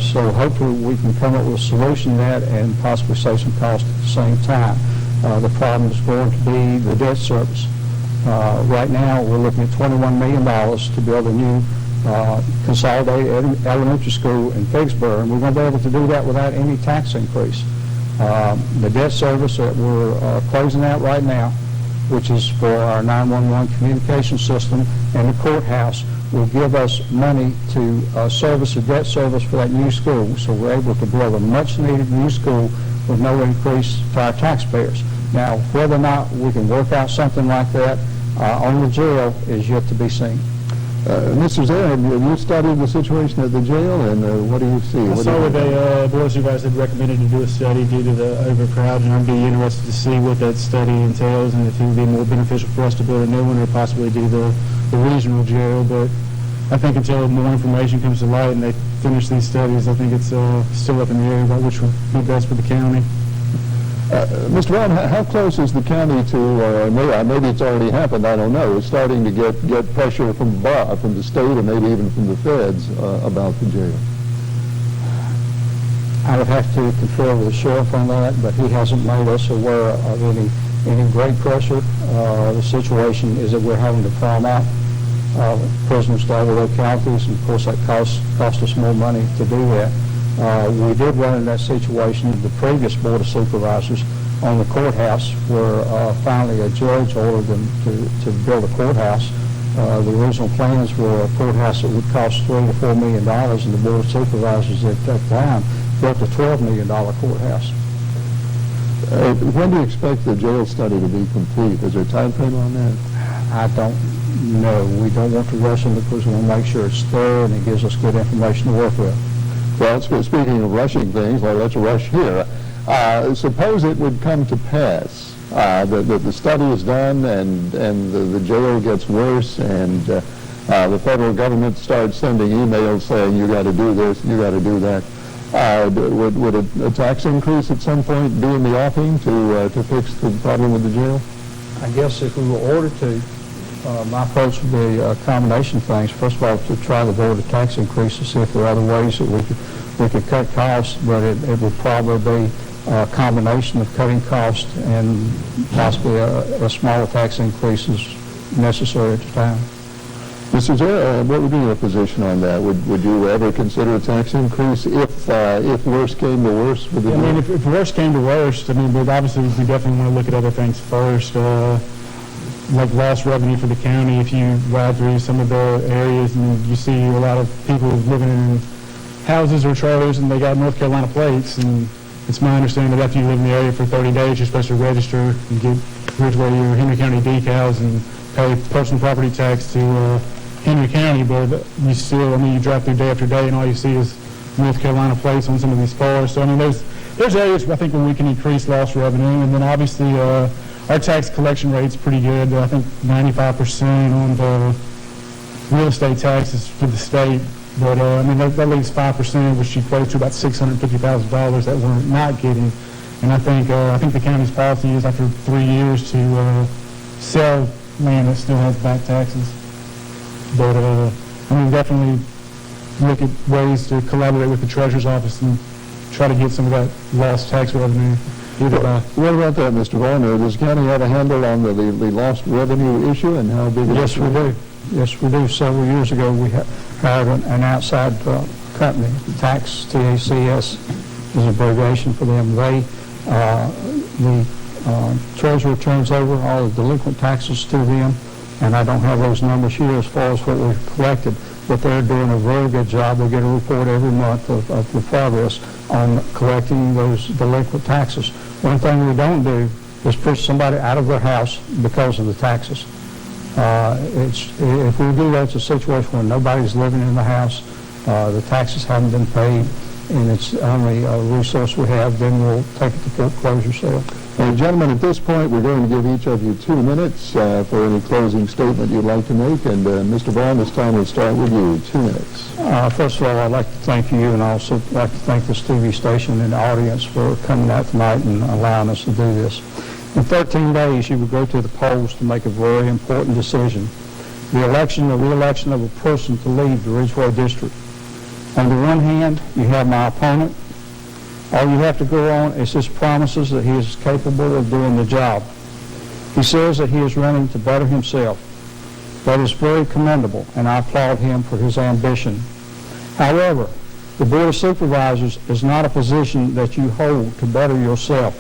So hopefully we can come up with a solution to that and possibly save some costs at the same time. The problem is going to be the debt service. Right now we're looking at $21 million to build a new consolidated elementary school in Figsboro, and we're going to be able to do that without any tax increase. The debt service that we're closing out right now, which is for our 911 communication system and the courthouse, will give us money to service the debt service for that new school. So we're able to build a much-needed new school with no increase to our taxpayers. Now, whether or not we can work out something like that on the jail is yet to be seen. Mr. Zaire, have you studied the situation at the jail, and what do you see? I saw what the Board of Supervisors had recommended to do a study due to the overcrowding. I'd be interested to see what that study entails and if it would be more beneficial for us to build a new one or possibly do the regional jail. But I think until more information comes to light and they finish these studies, I think it's still up in the air about which would be best for the county. Mr. Brown, how close is the county to, maybe it's already happened, I don't know, is starting to get pressure from the state or maybe even from the feds about the jail? I would have to confer with the sheriff on that, but he hasn't made us aware of any great pressure. The situation is that we're having to farm out prisoners to other localities, and of course that cost us more money to do that. We did run in that situation. The previous Board of Supervisors on the courthouse, where finally a judge ordered them to build a courthouse. The original plans were a courthouse that would cost $3 to $4 million, and the Board of Supervisors at that time built a $12 million courthouse. When do you expect the jail study to be complete? Is there a time frame on that? I don't know. We don't want to rush them because we want to make sure it's thorough and it gives us good information to work with. Well, speaking of rushing things, well, let's rush here. Suppose it would come to pass that the study is done and the jail gets worse and the federal government starts sending emails saying you got to do this, you got to do that. Would a tax increase at some point be in the offing to fix the problem with the jail? I guess if we were ordered to, my approach would be a combination of things. First of all, to try to avoid a tax increase to see if there are other ways that we could cut costs, but it would probably be a combination of cutting costs and possibly a smaller tax increase is necessary at the time. Mr. Zare, what would be your position on that? Would you ever consider a tax increase if worse came to worse? With the I mean, if worse came to worst, I mean, but obviously we definitely want to look at other things first, like lost revenue for the county. If you ride through some of the areas and you see a lot of people living in houses or trailers and they got North Carolina plates, and it's my understanding that after you live in the area for 30 days, you're supposed to register and get Ridgeway your Henry County decals and pay personal property tax to Henry County, but you still, I mean, you drive through day after day and all you see is North Carolina plates on some of these cars. So, I mean, there's areas I think where we can increase lost revenue, and then obviously our tax collection rate's pretty good. I think 95% on the real estate taxes for the state, but I mean, that leaves 5%, which equates to about $650,000 that we're not getting. And I think the county's policy is after 3 years to sell land that still has back taxes. But, I mean, definitely look at ways to collaborate with the Treasurer's Office and try to get some of that lost tax revenue. What about that, Mr. Varner? Does the county have a handle on the lost revenue issue and how big it is? Yes, we do. Yes, we do. Several years ago, we hired an outside company, Tax TACS is an abbreviation for them. The Treasurer turns over all the delinquent taxes to them, and I don't have those numbers here as far as what we've collected, but they're doing a very good job. We get a report every month of the progress on collecting those delinquent taxes. One thing we don't do is push somebody out of their house because of the taxes. If we do that, it's a situation where nobody's living in the house, the taxes haven't been paid, and it's the only resource we have, then we'll take it to foreclosure sale. Gentlemen, at this point, we're going to give each of you 2 minutes for any closing statement you'd like to make. And Mr. Vaughn, this time we'll start with you. 2 minutes. First of all, I'd like to thank you, and I also like to thank this TV station and the audience for coming out tonight and allowing us to do this. In 13 days, you will go to the polls to make a very important decision. The election or re-election of a person to lead the Ridgeway District. On the one hand, you have my opponent. All you have to go on is his promises that he is capable of doing the job. He says that he is running to better himself. That is very commendable, and I applaud him for his ambition. However, the Board of Supervisors is not a position that you hold to better yourself.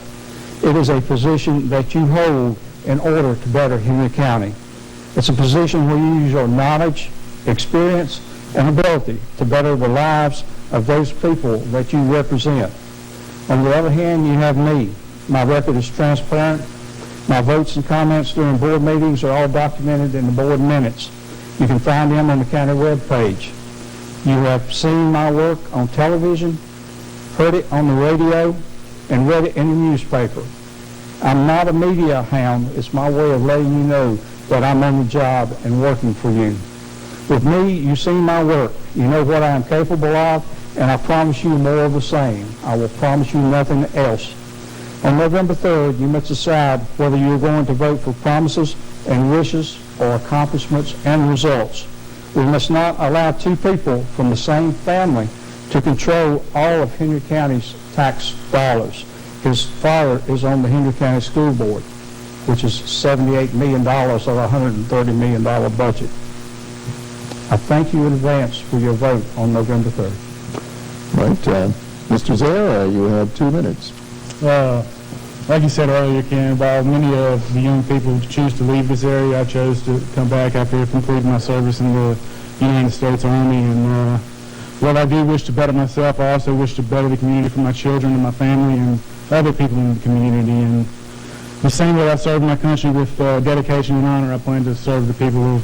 It is a position that you hold in order to better Henry County. It's a position where you use your knowledge, experience, and ability to better the lives of those people that you represent. On the other hand, you have me. My record is transparent. My votes and comments during board meetings are all documented in the board minutes. You can find them on the county webpage. You have seen my work on television, heard it on the radio, and read it in the newspaper. I'm not a media hound. It's my way of letting you know that I'm on the job and working for you. With me, you've seen my work. You know what I am capable of, and I promise you more of the same. I will promise you nothing else. On November 3rd, you must decide whether you're going to vote for promises and wishes or accomplishments and results. We must not allow two people from the same family to control all of Henry County's tax dollars. His father is on the Henry County School Board, which is $78 million of a $130 million budget. I thank you in advance for your vote on November 3rd. Right. Mr. Zare, you have 2 minutes. like you said earlier, Ken, while many of the young people choose to leave this area, I chose to come back after completing my service in the United States Army. And while I do wish to better myself, I also wish to better the community for my children and my family and other people in the community. And the same way I served my country with dedication and honor, I plan to serve the people of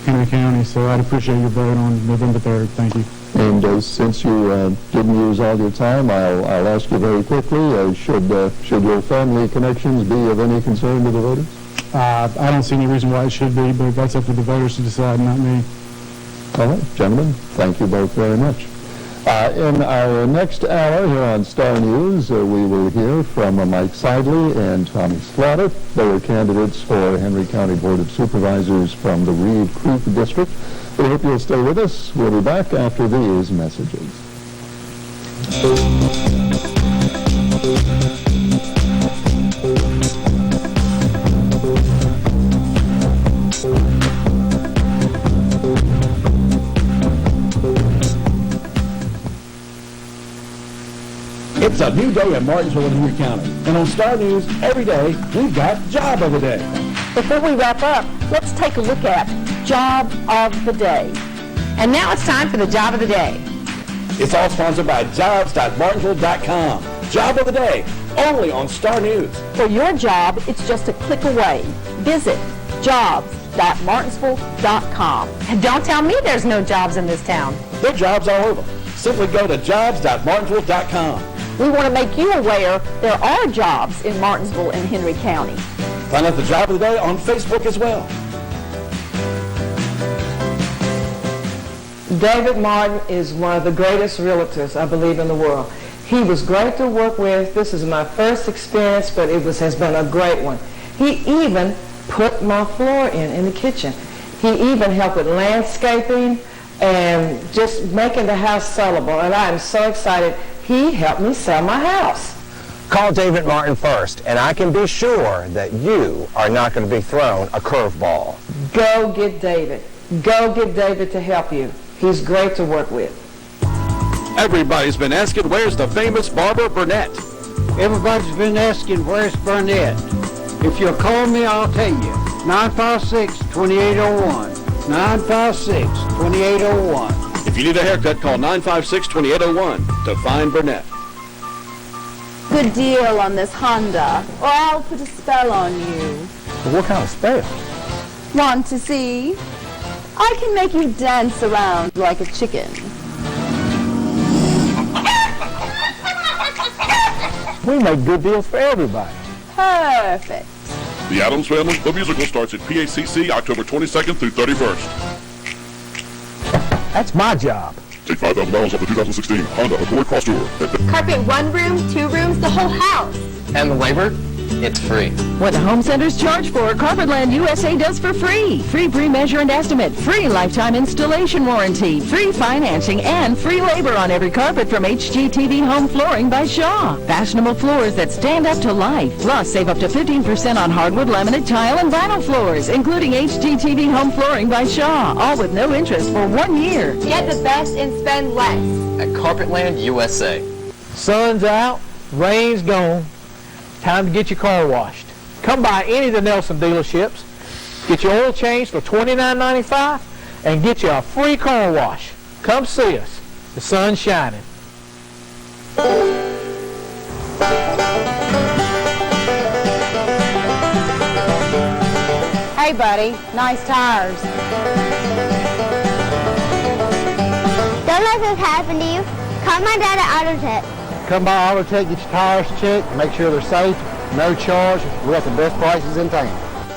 Henry County. So I'd appreciate your vote on November 3rd. Thank you. And since you didn't use all your time, I'll ask you very quickly, should your family connections be of any concern to the voters? I don't see any reason why it should be, but that's up to the voters to decide, not me. All right, gentlemen, thank you both very much. In our next hour here on Star News, we will hear from Mike Seidley and Tommy Slaughter. They are candidates for Henry County Board of Supervisors from the Reed Creek District. We hope you'll stay with us. We'll be back after these messages. It's a new day in Martinsville and Henry County. And on Star News, every day, we've got Job of the Day. Before we wrap up, let's take a look at Job of the Day. And now it's time for the Job of the Day. It's all sponsored by jobs.martinsville.com. Job of the Day, only on Star News. For your job, it's just a click away. Visit jobs.martinsville.com. And don't tell me there's no jobs in this town. There are jobs all over. Simply go to jobs.martinsville.com. We want to make you aware there are jobs in Martinsville and Henry County. Find out the Job of the Day on Facebook as well. David Martin is one of the greatest realtors, I believe, in the world. He was great to work with. This is my first experience, but has been a great one. He even put my floor in the kitchen. He even helped with landscaping and just making the house sellable, and I am so excited. He helped me sell my house. Call David Martin first, and I can be sure that you are not going to be thrown a curveball. Go get David. Go get David to help you. He's great to work with. Everybody's been asking, where's the famous Barbara Burnett? Everybody's been asking, where's Burnett? If you'll call me, I'll tell you. 956-2801. 956-2801. If you need a haircut, call 956-2801 to find Burnett. Good deal on this Honda, or I'll put a spell on you. What kind of spell? Want to see? I can make you dance around like a chicken. We make good deals for everybody. Perfect. The Addams Family, the musical, starts at PACC October 22nd through 31st. That's my job. Take $5,000 off the 2016 Honda Accord Cross Tour. Carpet 1 room, 2 rooms, the whole house. And the labor? It's free. What the home centers charge for, Carpetland USA does for free. Free pre-measure and estimate, free lifetime installation warranty, free financing, and free labor on every carpet from HGTV Home Flooring by Shaw. Fashionable floors that stand up to life. Plus, save up to 15% on hardwood, laminate, tile, and vinyl floors, including HGTV Home Flooring by Shaw. All with no interest for 1 year. Get the best and spend less. At Carpetland USA. Sun's out, rain's gone. Time to get your car washed. Come by any of the Nelson dealerships, get your oil changed for $29.95, and get you a free car wash. Come see us. The sun's shining. Hey, buddy, nice tires. Don't let this happen to you. Call my dad at Auto Tech. Come by Auto Tech, get your tires checked, make sure they're safe, no charge. We got the best prices in town.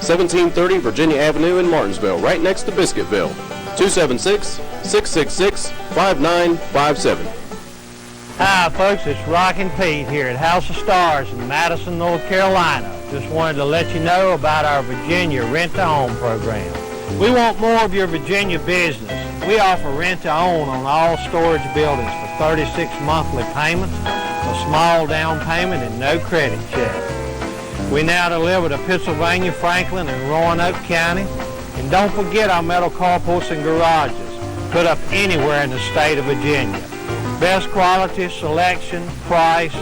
1730 Virginia Avenue in Martinsville, right next to Biscuitville. 276-666-5957. Hi folks, it's Rockin' Pete here at House of Stars in Madison, North Carolina. Just wanted to let you know about our Virginia Rent-to-Own program. We want more of your Virginia business. We offer rent-to-own on all storage buildings for 36 monthly payments, a small down payment, and no credit check. We now deliver to Pennsylvania, Franklin, and Roanoke County. And don't forget our metal carports and garages, put up anywhere in the state of Virginia. Best quality, selection, price,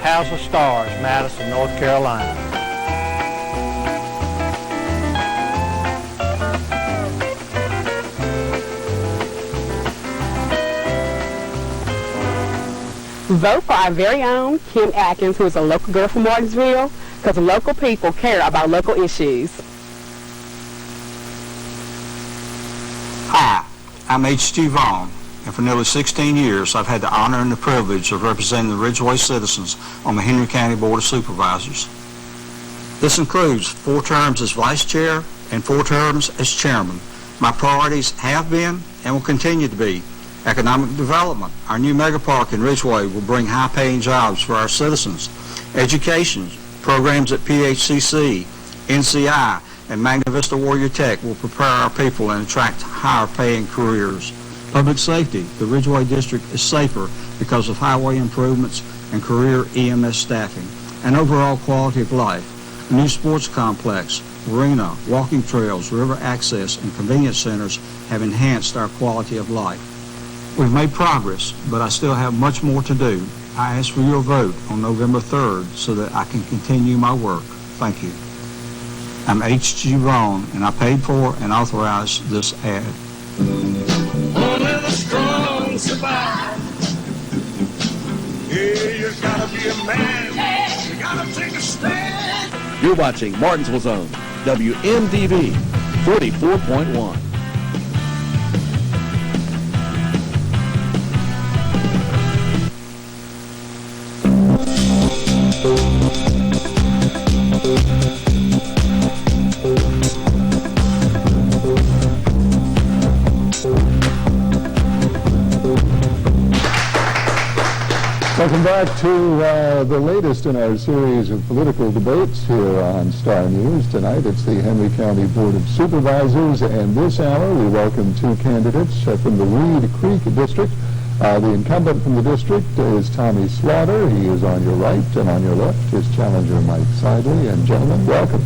House of Stars, Madison, North Carolina. Vote for our very own Kim Atkins, who is a local girl from Martinsville, because local people care about local issues. Hi, I'm H.G. Vaughn, and for nearly 16 years I've had the honor and the privilege of representing the Ridgeway citizens on the Henry County Board of Supervisors. This includes 4 terms as Vice Chair and 4 terms as Chairman. My priorities have been and will continue to be economic development. Our new mega park in Ridgeway will bring high-paying jobs for our citizens. Education, programs at PHCC, NCI, and Magna Vista Warrior Tech will prepare our people and attract higher-paying careers. Public safety, the Ridgeway District is safer because of highway improvements and career EMS staffing, and overall quality of life. A new sports complex, marina, walking trails, river access, and convenience centers have enhanced our quality of life. We've made progress, but I still have much more to do. I ask for your vote on November 3rd so that I can continue my work. Thank you. I'm H.G. Vaughn, and I paid for and authorized this ad. Only the strong survive. Yeah, you gotta be a man. You gotta take a stand. You're watching Martinsville Zone, WMDV 44.1. Welcome back to the latest in our series of political debates here on Star News. Tonight it's the Henry County Board of Supervisors, and this hour we welcome 2 candidates from the Reed Creek District. The incumbent from the district is Tommy Slaughter. He is on your right, and on your left his challenger Mike Sidley. And gentlemen, welcome.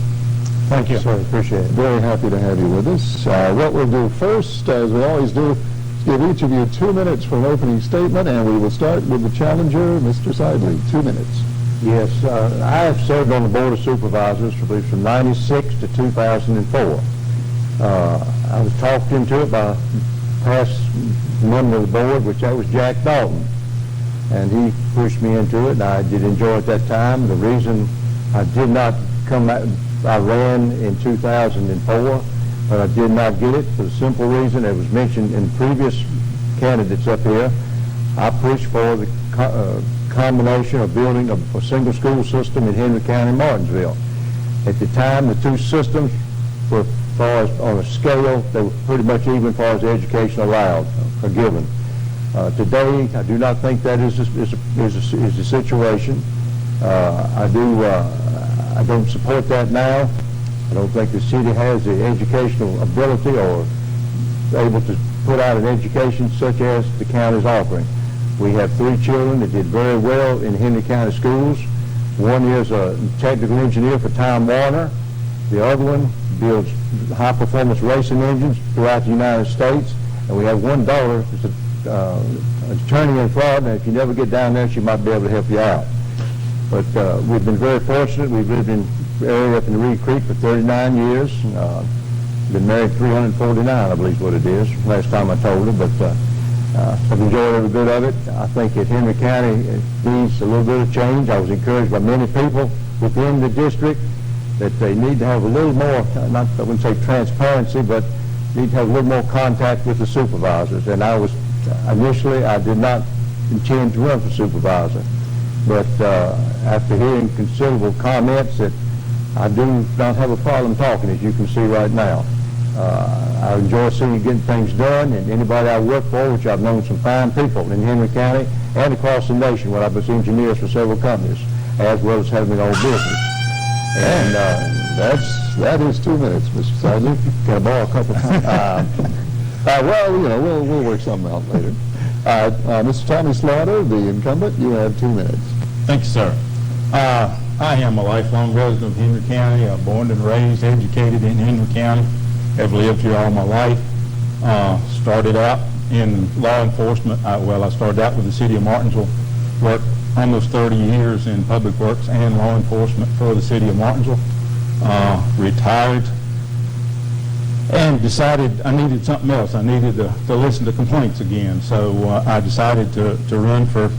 Thank you, sir. Appreciate it. Very happy to have you with us. What we'll do first, as we always do, give each of you 2 minutes for an opening statement, and we will start with the challenger, Mr. Sidley. 2 minutes. Yes, I have served on the Board of Supervisors from 96 to 2004. I was talked into it by a past member of the board, which that was Jack Dalton, and he pushed me into it, and I did enjoy it that time. The reason I did not come out, I ran in 2004, but I did not get it for the simple reason it was mentioned in previous candidates up here. I pushed for the combination of building a single school system in Henry County, Martinsville. At the time, the 2 systems were, far as on a scale, they were pretty much even as far as education allowed or given. Today, I do not think that is the situation. I don't support that now. I don't think the city has the educational ability or able to put out an education such as the county is offering. We have 3 children that did very well in Henry County schools. One is a technical engineer for Time Warner. The other one builds high-performance racing engines throughout the United States. And we have one daughter that's an attorney in Florida, and if you never get down there, she might be able to help you out. But we've been very fortunate. We've lived in the area up in the Reed Creek for 39 years. Been married 349, I believe is what it is, last time I told her, but I've enjoyed every bit of it. I think that Henry County needs a little bit of change. I was encouraged by many people within the district that they need to have a little more, I wouldn't say transparency, but need to have a little more contact with the supervisors. And initially I did not intend to run for supervisor, but after hearing considerable comments that I do not have a problem talking, as you can see right now. I enjoy seeing getting things done, and anybody I work for, which I've known some fine people in Henry County and across the nation when I've been engineers for several companies, as well as having my own business. And that is 2 minutes, Mr. Sidley. Can I borrow a couple? Well, we'll work something out later. Mr. Tommy Slaughter, the incumbent, you have 2 minutes. Thank you, sir. I am a lifelong resident of Henry County, born and raised, educated in Henry County, have lived here all my life. Started out in law enforcement. I started out with the city of Martinsville, worked almost 30 years in public works and law enforcement for the city of Martinsville. Retired and decided I needed something else. I needed to listen to complaints again. So I decided to run for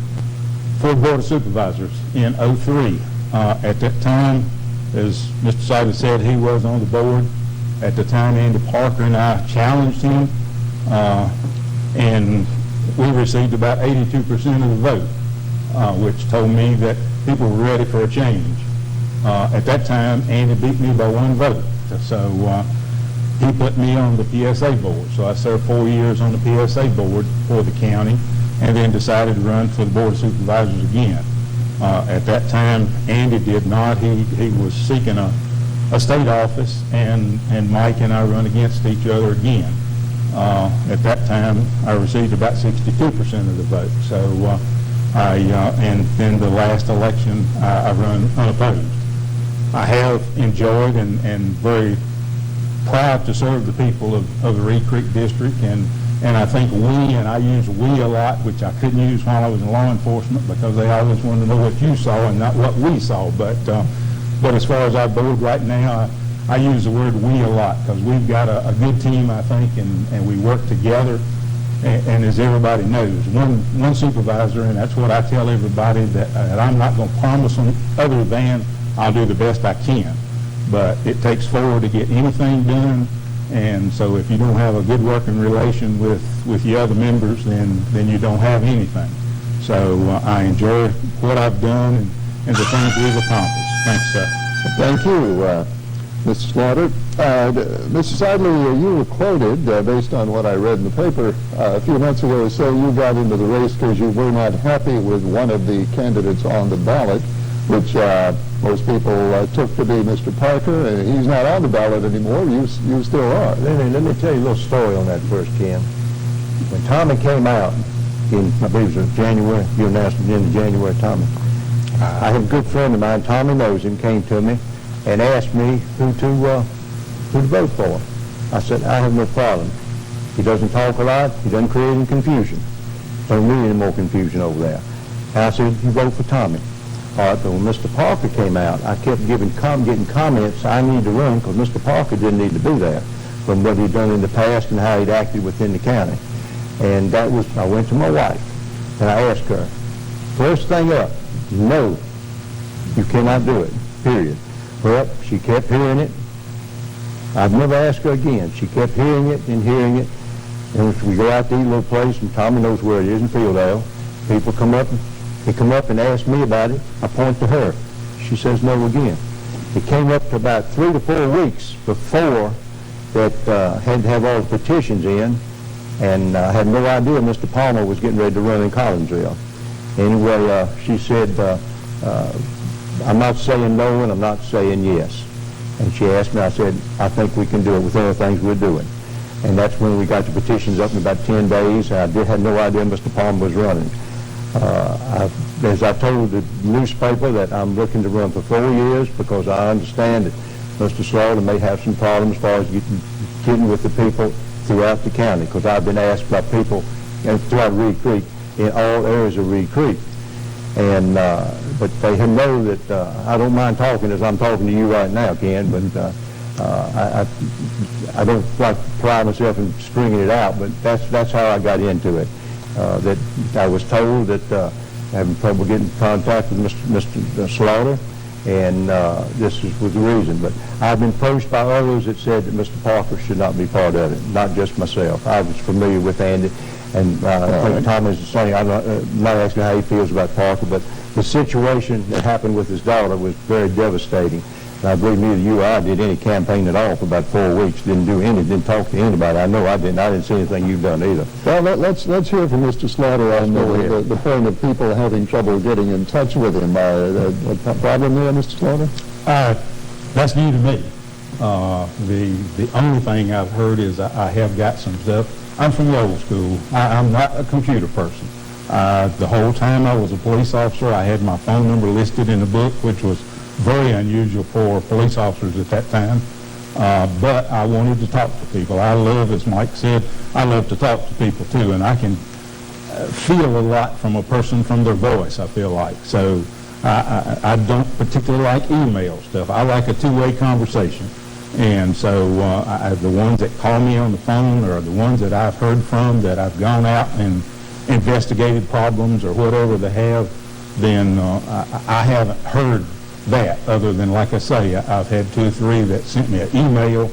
the Board of Supervisors in '03. At that time, as Mr. Sider said, he was on the board. At the time, Andy Parker and I challenged him, and we received about 82% of the vote, which told me that people were ready for a change. At that time, Andy beat me by 1 vote. So he put me on the PSA board. So I served 4 years on the PSA board for the county, and then decided to run for the Board of Supervisors again. At that time, Andy did not. He was seeking a state office, and Mike and I run against each other again. At that time, I received about 62% of the vote. So and then the last election, I run unopposed. I have enjoyed and very proud to serve the people of the Reed Creek District, and I think and I use we a lot, which I couldn't use while I was in law enforcement because they always wanted to know what you saw and not what we saw. But as far as our board right now, I use the word we a lot because we've got a good team, I think, and we work together. And as everybody knows, one supervisor, and that's what I tell everybody, that I'm not going to promise them other than I'll do the best I can. But it takes 4 to get anything done. And so if you don't have a good working relation with the other members, then you don't have anything. So I enjoy what I've done and the things we've accomplished. Thanks, sir. Thank you, Mr. Slaughter. Mr. Sidley, you were quoted, based on what I read in the paper a few months ago, saying you got into the race because you were not happy with one of the candidates on the ballot, which most people took to be Mr. Parker, and he's not on the ballot anymore. You still are. Let me tell you a little story on that first, Ken. When Tommy came out I believe it was January, you announced it in January, Tommy. I have a good friend of mine, Tommy knows him, came to me and asked me who to vote for. I said, I have no problem. He doesn't talk a lot. He doesn't create any confusion. Don't need any more confusion over there. And I said, you vote for Tommy. All right, but when Mr. Parker came out, I kept getting comments, I need to run because Mr. Parker didn't need to be there from what he'd done in the past and how he'd acted within the county. And that was, I went to my wife and I asked her, first thing up, no, you cannot do it, period. Well, she kept hearing it. I've never asked her again. She kept hearing it. And if we go out to eat a little place, and Tommy knows where it is in Fieldale, people come up and ask me about it. I point to her. She says no again. It came up to about 3 to 4 weeks before that had to have all the petitions in, and I had no idea Mr. Palmer was getting ready to run in Collinsville. Anyway, she said, I'm not saying no and I'm not saying yes. And she asked me, I said, I think we can do it with other things we're doing. And that's when we got the petitions up in about 10 days. I had no idea Mr. Palmer was running. As I told the newspaper that I'm looking to run for 4 years because I understand that Mr. Slaughter may have some problems as far as getting with the people throughout the county, because I've been asked by people throughout Reed Creek, in all areas of Reed Creek. And but they know that I don't mind talking as I'm talking to you right now, Ken, but I don't like to pride myself in stringing it out, but that's how I got into it. That I was told that having trouble getting in contact with Mr. Slaughter, and this was the reason. But I've been approached by others that said that Mr. Parker should not be part of it, not just myself. I was familiar with Andy, and I think Tommy's the same. I'm not asking how he feels about Parker, but the situation that happened with his daughter was very devastating. And I believe neither you or I did any campaign at all for about 4 weeks. Didn't talk to anybody. I know I didn't. I didn't see anything you've done either. Well, let's hear from Mr. Slaughter on the point of people having trouble getting in touch with him. A problem there, Mr. Slaughter? That's new to me. The only thing I've heard is I have got some stuff. I'm from the old school. I'm not a computer person. The whole time I was a police officer, I had my phone number listed in the book, which was very unusual for police officers at that time. But I wanted to talk to people. I love, as Mike said, I love to talk to people too, and I can feel a lot from a person from their voice, I feel like. So I don't particularly like email stuff. I like a two-way conversation. And so the ones that call me on the phone are the ones that I've heard from, that I've gone out and investigated problems or whatever they have, then I haven't heard that, other than, like I say, I've had 2 or 3 that sent me an email,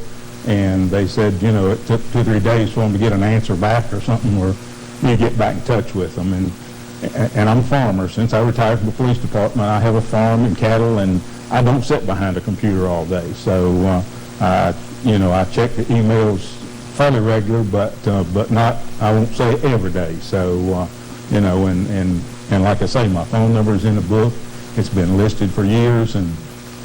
and they said, you know, it took 2 or 3 days for them to get an answer back or something, or you get back in touch with them. And I'm a farmer. Since I retired from the police department, I have a farm and cattle, and I don't sit behind a computer all day. So, you know, I check the emails fairly regular, but not, I won't say every day. So, you know, and like I say, my phone number is in the book. It's been listed for years, and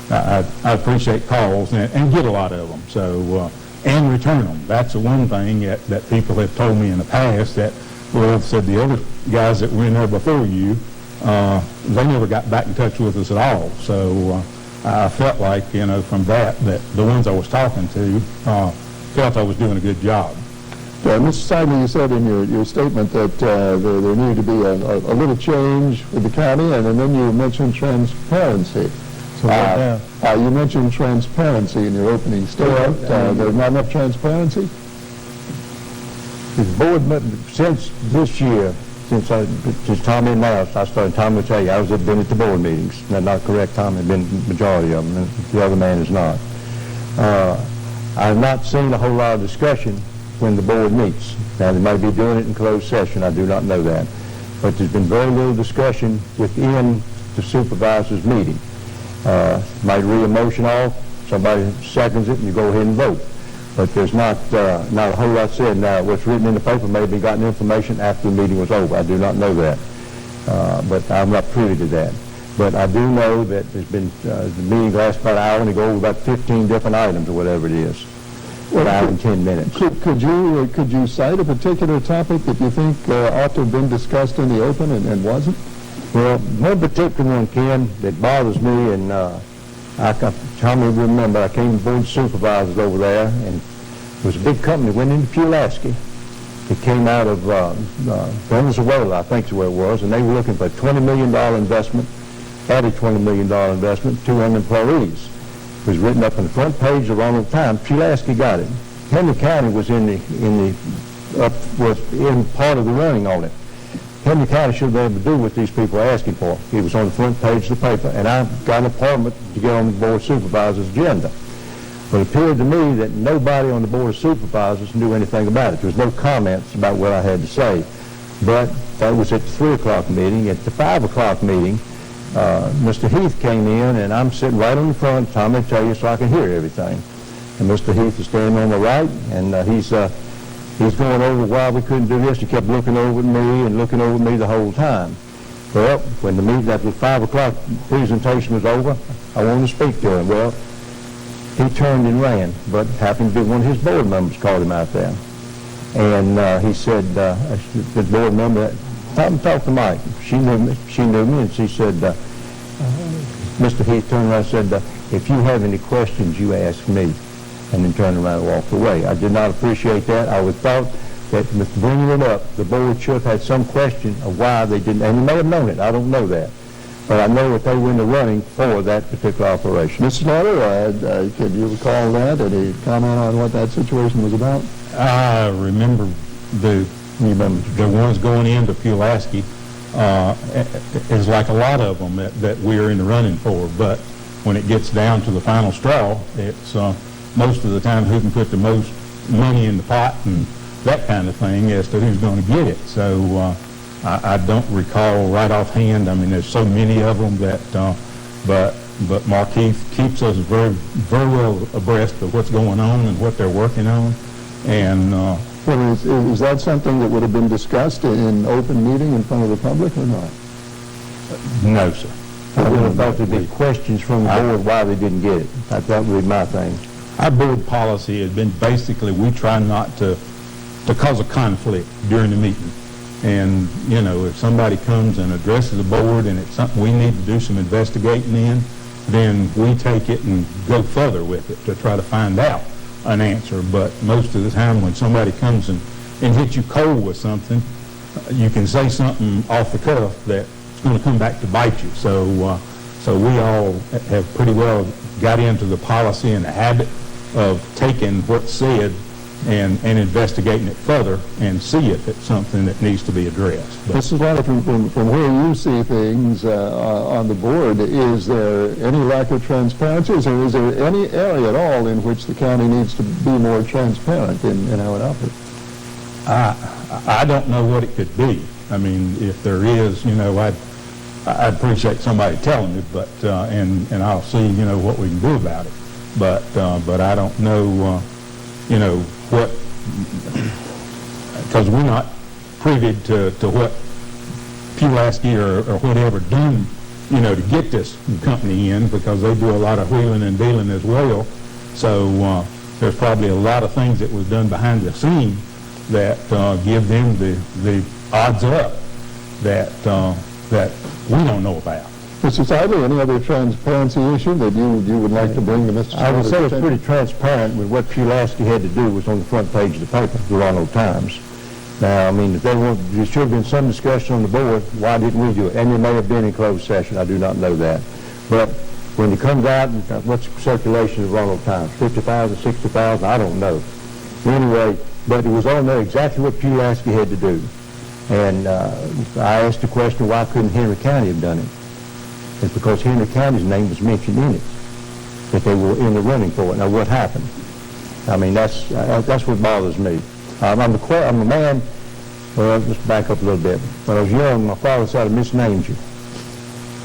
I appreciate calls and get a lot of them. So, and return them. That's the one thing that people have told me in the past, that, well, said the other guys that were in there before you, they never got back in touch with us at all. So I felt like, you know, from that the ones I was talking to felt I was doing a good job. Mr. Simon, you said in your statement that there needed to be a little change with the county, and then you mentioned transparency. So you mentioned transparency in your opening statement. There's not enough transparency? The board, since this year, since Tommy announced, I started, Tommy will tell you, I've been at the board meetings. That's not correct, Tommy, I've been the majority of them, and the other man is not. I've not seen a whole lot of discussion when the board meets. Now, they may be doing it in closed session, I do not know that. But there's been very little discussion within the supervisors' meeting. Might read a motion off, somebody seconds it, and you go ahead and vote. But there's not a whole lot said. Now, what's written in the paper may be gotten information after the meeting was over. I do not know that. But I'm not privy to that. But I do know that there's been, the meeting lasts about an hour, and they go over about 15 different items or whatever it is. An hour and 10 minutes. Could you cite a particular topic that you think ought to have been discussed in the open and wasn't? Well, one particular one, Ken, that bothers me, and Tommy will remember, I came aboard the supervisors over there, and there was a big company that went into Pulaski. It came out of Venezuela, I think is where it was, and they were looking for a $20 million investment, added $20 million investment, 200 employees. It was written up on the front page of the Ronald Times. Pulaski got it. Henry County was in part of the running on it. Henry County should have been able to do what these people are asking for. It was on the front page of the paper, and I got an appointment to get on the Board of Supervisors' agenda. But it appeared to me that nobody on the Board of Supervisors knew anything about it. There was no comments about what I had to say. But that was at the 3 o'clock meeting. At the 5 o'clock meeting, Mr. Heath came in, and I'm sitting right on the front. Tommy will tell you so I can hear everything. And Mr. Heath is standing on the right, and he's going over why we couldn't do this. He kept looking over at me and looking over at me the whole time. Well, when the meeting after the 5 o'clock presentation was over, I wanted to speak to him. Well, he turned and ran, but happened to be one of his board members called him out there. And he said, the board member, talk to Mike. She knew me, and she said, Mr. Heath turned around and said, if you have any questions, you ask me. And then turned around and walked away. I did not appreciate that. I would thought that with bringing it up, the board should have had some question of why they didn't, and you may have known it, I don't know that. But I know that they were in the running for that particular operation. Mr. Slaughter, can you recall that? Any comment on what that situation was about? I remember the ones going into Pulaski is like a lot of them that we're in the running for. But when it gets down to the final straw, it's most of the time who can put the most money in the pot and that kind of thing as to who's going to get it. So I don't recall right offhand. I mean, there's so many of them that, but Mark Heath keeps us very, very well abreast of what's going on and what they're working on. And well, is that something that would have been discussed in open meeting in front of the public or not? No, sir. I would have thought there'd be questions from the board why they didn't get it. That would be my thing. Our board policy has been basically we try not to cause a conflict during the meeting. And, you know, if somebody comes and addresses the board and it's something we need to do some investigating in, then we take it and go further with it to try to find out an answer. But most of the time when somebody comes and hits you cold with something, you can say something off the cuff that's going to come back to bite you. So we all have pretty well got into the policy and the habit of taking what's said and investigating it further and see if it's something that needs to be addressed. But Mrs. Lally, from where you see things on the board, is there any lack of transparency? Is there any area at all in which the county needs to be more transparent in how it operates? I don't know what it could be. I mean, if there is, I'd appreciate somebody telling me, but and I'll see, what we can do about it. But I don't know, what, because we're not privy to what Pulaski or whatever done, to get this company in, because they do a lot of wheeling and dealing as well. So there's probably a lot of things that was done behind the scene that give them the odds up that we don't know about. Mr. Seidler, any other transparency issue that you would like to bring to Mr. I would say it's attention? pretty transparent with what Pulaski had to do was on the front page of the paper, the Roanoke Times. Now, I mean, if there should have been some discussion on the board, why didn't we do it? And it may have been in closed session, I do not know that. But when it comes out, what's the circulation of the Roanoke Times? 50,000, 60,000, I don't know. Anyway, but it was on there exactly what Pulaski had to do. And I asked the question, why couldn't Henry County have done it? It's because Henry County's name was mentioned in it, that they were in the running for it. Now, what happened? I mean, that's what bothers me. I'm a man, well, let's back up a little bit. When I was young, my father said I misnamed you.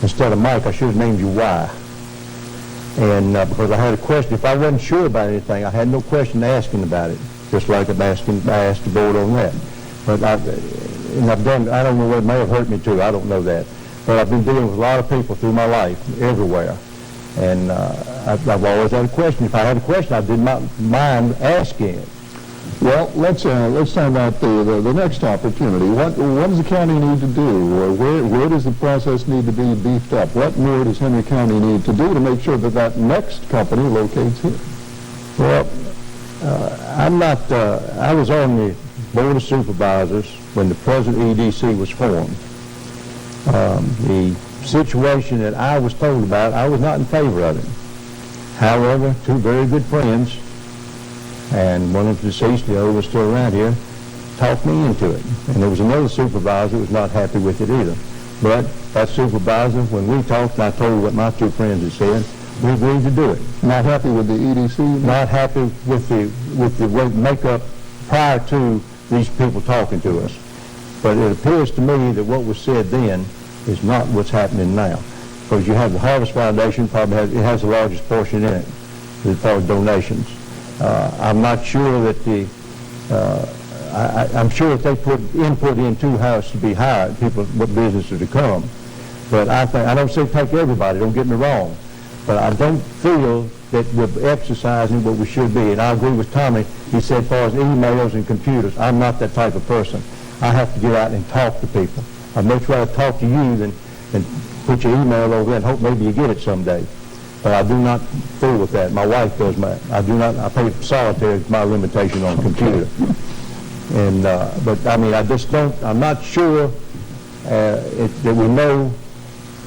Instead of Mike, I should have named you Y. And because I had a question, if I wasn't sure about anything, I had no question asking about it, just like I asked the board on that. But I don't know what, it may have hurt me too, I don't know that. But I've been dealing with a lot of people through my life, everywhere. And I've always had a question. If I had a question, I did not mind asking it. Well, let's talk about the next opportunity. What does the county need to do, or where does the process need to be beefed up? What more does Henry County need to do to make sure that next company locates here? Well, I was on the Board of Supervisors when the present EDC was formed. The situation that I was told about, I was not in favor of it. However, two very good friends, and one of the deceased, the other was still around here, talked me into it. And there was another supervisor who was not happy with it either. But that supervisor, when we talked, and I told her what my two friends had said, we agreed to do it. Not happy with the EDC? Not happy with the makeup prior to these people talking to us. But it appears to me that what was said then is not what's happening now. Because you have the Harvest Foundation, it has the largest portion in it as far as donations. I'm not sure that I'm sure that they put input into how it's to be hired, people, what business is to come. But I don't say take everybody, don't get me wrong. But I don't feel that we're exercising what we should be. And I agree with Tommy. He said as far as emails and computers, I'm not that type of person. I have to get out and talk to people. I'd much rather talk to you than put your email over there and hope maybe you get it someday. But I do not fool with that. My wife does that. I pay solitaire as my limitation on computer. And, but I mean, I'm not sure that we know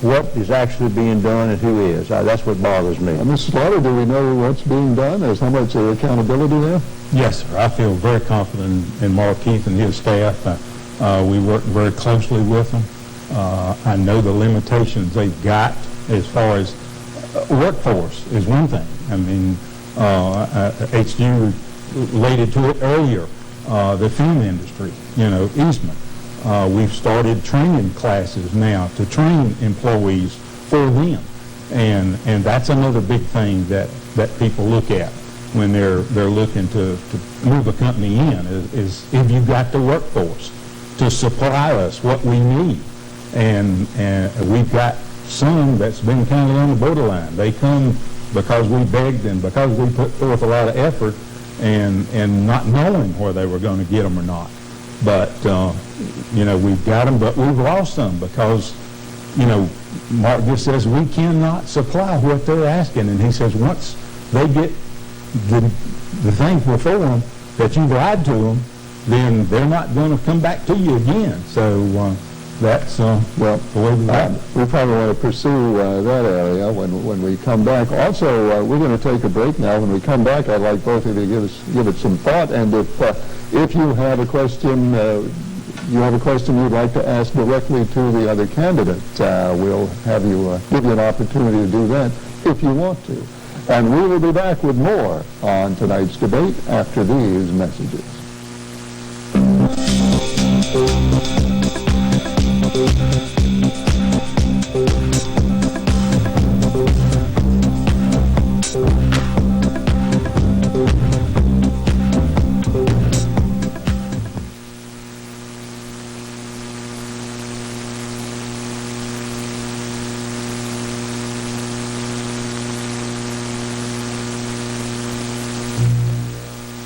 what is actually being done and who is. That's what bothers me. Mr. Slaughter, do we know what's being done? Is how much accountability there? Yes, sir. I feel very confident in Mark Keith and his staff. We work very closely with them. I know the limitations they've got as far as workforce is one thing. I mean, HG related to it earlier, the film industry, Eastman. We've started training classes now to train employees for them. And that's another big thing that people look at when they're looking to move a company in is if you've got the workforce to supply us what we need. And we've got some that's been kind of on the borderline. They come because we begged and because we put forth a lot of effort and not knowing where they were going to get them or not. But, we've got them, but we've lost them because, Mark just says we cannot supply what they're asking. And he says once they get the thing before them that you've lied to them, then they're not going to come back to you again. So that's well the way we probably want to pursue that area when we come back. Also, we're going to take a break now. When we come back, I'd like both of you to give it some thought. And if you have a question, you'd like to ask directly to the other candidate, we'll have you give you an opportunity to do that if you want to. And we will be back with more on tonight's debate after these messages.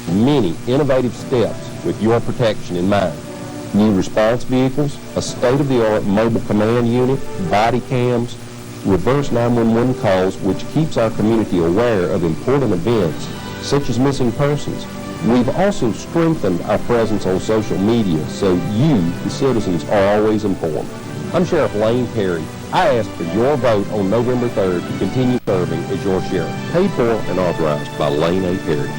Many innovative steps with your protection in mind. New response vehicles, a state-of-the-art mobile command unit, body cams, reverse 911 calls, which keeps our community aware of important events such as missing persons. We've also strengthened our presence on social media so you, the citizens, are always informed. I'm Sheriff Lane Perry. I ask for your vote on November 3rd to continue serving as your sheriff. Paid for and authorized by Lane A. Perry.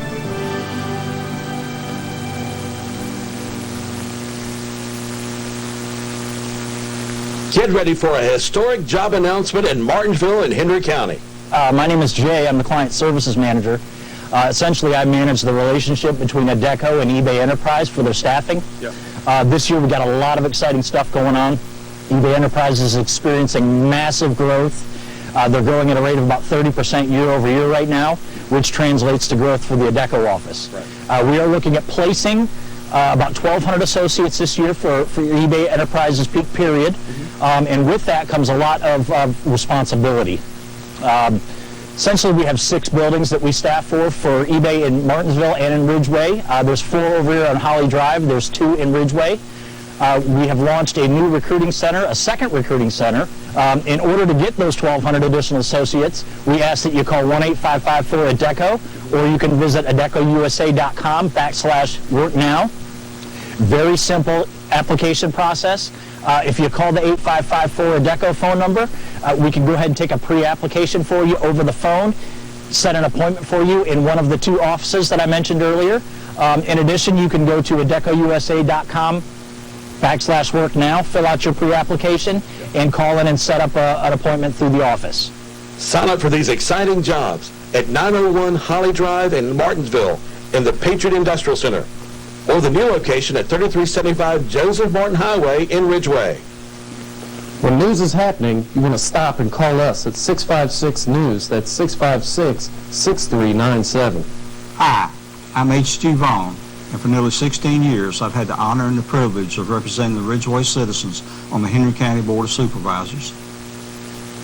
Get ready for a historic job announcement in Martinsville and Henry County. My name is Jay. I'm the Client Services Manager. Essentially, I manage the relationship between ADECO and eBay Enterprise for their staffing. This year, we got a lot of exciting stuff going on. eBay Enterprise is experiencing massive growth. They're growing at a rate of about 30% year over year right now, which translates to growth for the ADECO office. We are looking at placing about 1,200 associates this year for eBay Enterprise's peak period. And with that comes a lot of responsibility. Essentially, we have 6 buildings that we staff for eBay in Martinsville and in Ridgeway. There's 4 over here on Holly Drive. There's 2 in Ridgeway. We have launched a new recruiting center, a second recruiting center. In order to get those 1,200 additional associates, we ask that you call 1-855-4-ADECO, or you can visit adecousa.com/worknow. Very simple application process. If you call the 855-4-ADECO phone number, we can go ahead and take a pre-application for you over the phone, set an appointment for you in one of the 2 offices that I mentioned earlier. In addition, you can go to adecousa.com/worknow, fill out your pre-application, and call in and set up an appointment through the office. Sign up for these exciting jobs at 901 Holly Drive in Martinsville in the Patriot Industrial Center, or the new location at 3375 Joseph Martin Highway in Ridgeway. When news is happening, you want to stop and call us at 656-NEWS. That's 656-6397. Hi, I'm H.G. Vaughn, and for nearly 16 years, I've had the honor and the privilege of representing the Ridgeway citizens on the Henry County Board of Supervisors.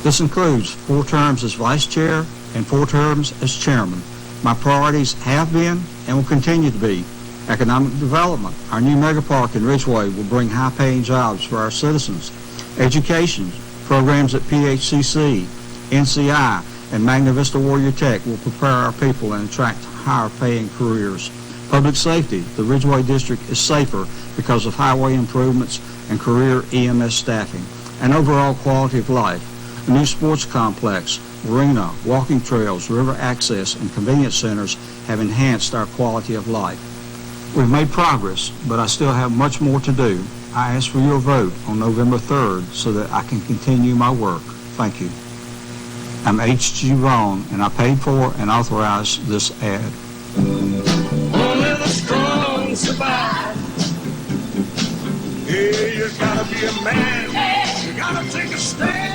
This includes 4 terms as Vice Chair and 4 terms as Chairman. My priorities have been and will continue to be economic development. Our new mega park in Ridgeway will bring high-paying jobs for our citizens. Education, programs at PHCC, NCI, and Magna Vista Warrior Tech will prepare our people and attract higher-paying careers. Public safety, the Ridgeway District is safer because of highway improvements and career EMS staffing, and overall quality of life. A new sports complex, arena, walking trails, river access, and convenience centers have enhanced our quality of life. We've made progress, but I still have much more to do. I ask for your vote on November 3rd so that I can continue my work. Thank you. I'm H.G. Vaughn, and I paid for and authorized this ad. Only the strong survive. Yeah, you gotta be a man. You gotta take a stand.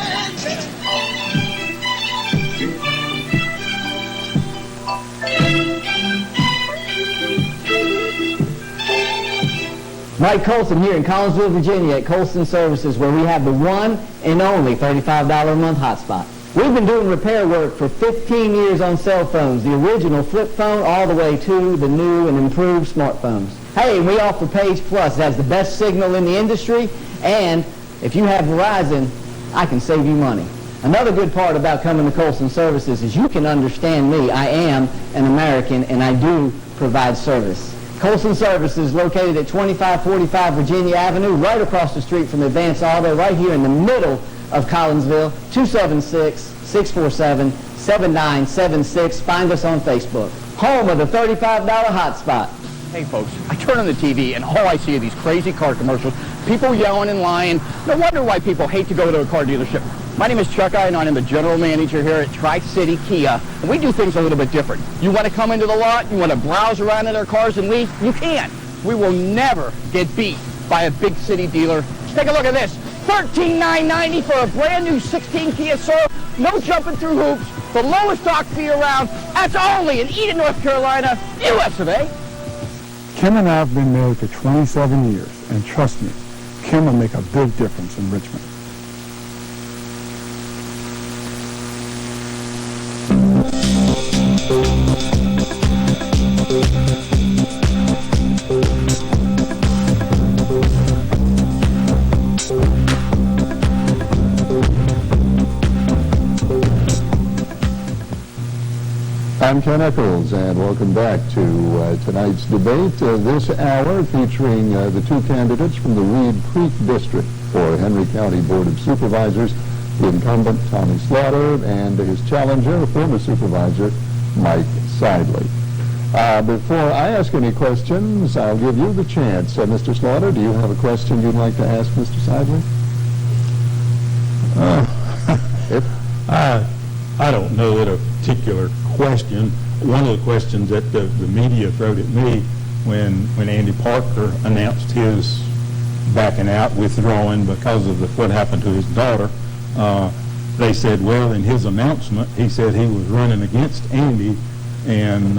Mike Colson here in Collinsville, Virginia at Colson Services, where we have the one and only $35 a month hotspot. We've been doing repair work for 15 years on cell phones, the original flip phone all the way to the new and improved smartphones. Hey, we offer Page Plus. It has the best signal in the industry, and if you have Verizon, I can save you money. Another good part about coming to Colson Services is you can understand me. I am an American, and I do provide service. Colson Services, located at 2545 Virginia Avenue, right across the street from Advance Auto, right here in the middle of Collinsville, 276-647-7976. Find us on Facebook. Home of the $35 hotspot. Hey folks, I turn on the TV and all I see are these crazy car commercials, people yelling and lying. No wonder why people hate to go to a car dealership. My name is Chuck and I'm the general manager here at Tri-City Kia, and we do things a little bit different. You want to come into the lot, you want to browse around in our cars and leave, you can. We will never get beat by a big city dealer. Take a look at this, $13,990 for a brand new 16 Kia Soul, no jumping through hoops, the lowest dock fee around. That's only in Eden, North Carolina, US of A. Kim and I have been married for 27 years, and trust me, Kim will make a big difference in Richmond. I'm Ken Eccles, and welcome back to tonight's debate. This hour featuring the two candidates from the Reed Creek District for Henry County Board of Supervisors, the incumbent Tommy Slaughter and his challenger, former Supervisor Mike Sidley. Before I ask any questions, I'll give you the chance. Mr. Slaughter, do you have a question you'd like to ask Mr. Sidley? I don't know that a particular question. One of the questions that the media threw at me when Andy Parker announced his backing out, withdrawing because of what happened to his daughter, they said, well, in his announcement, he said he was running against Andy, and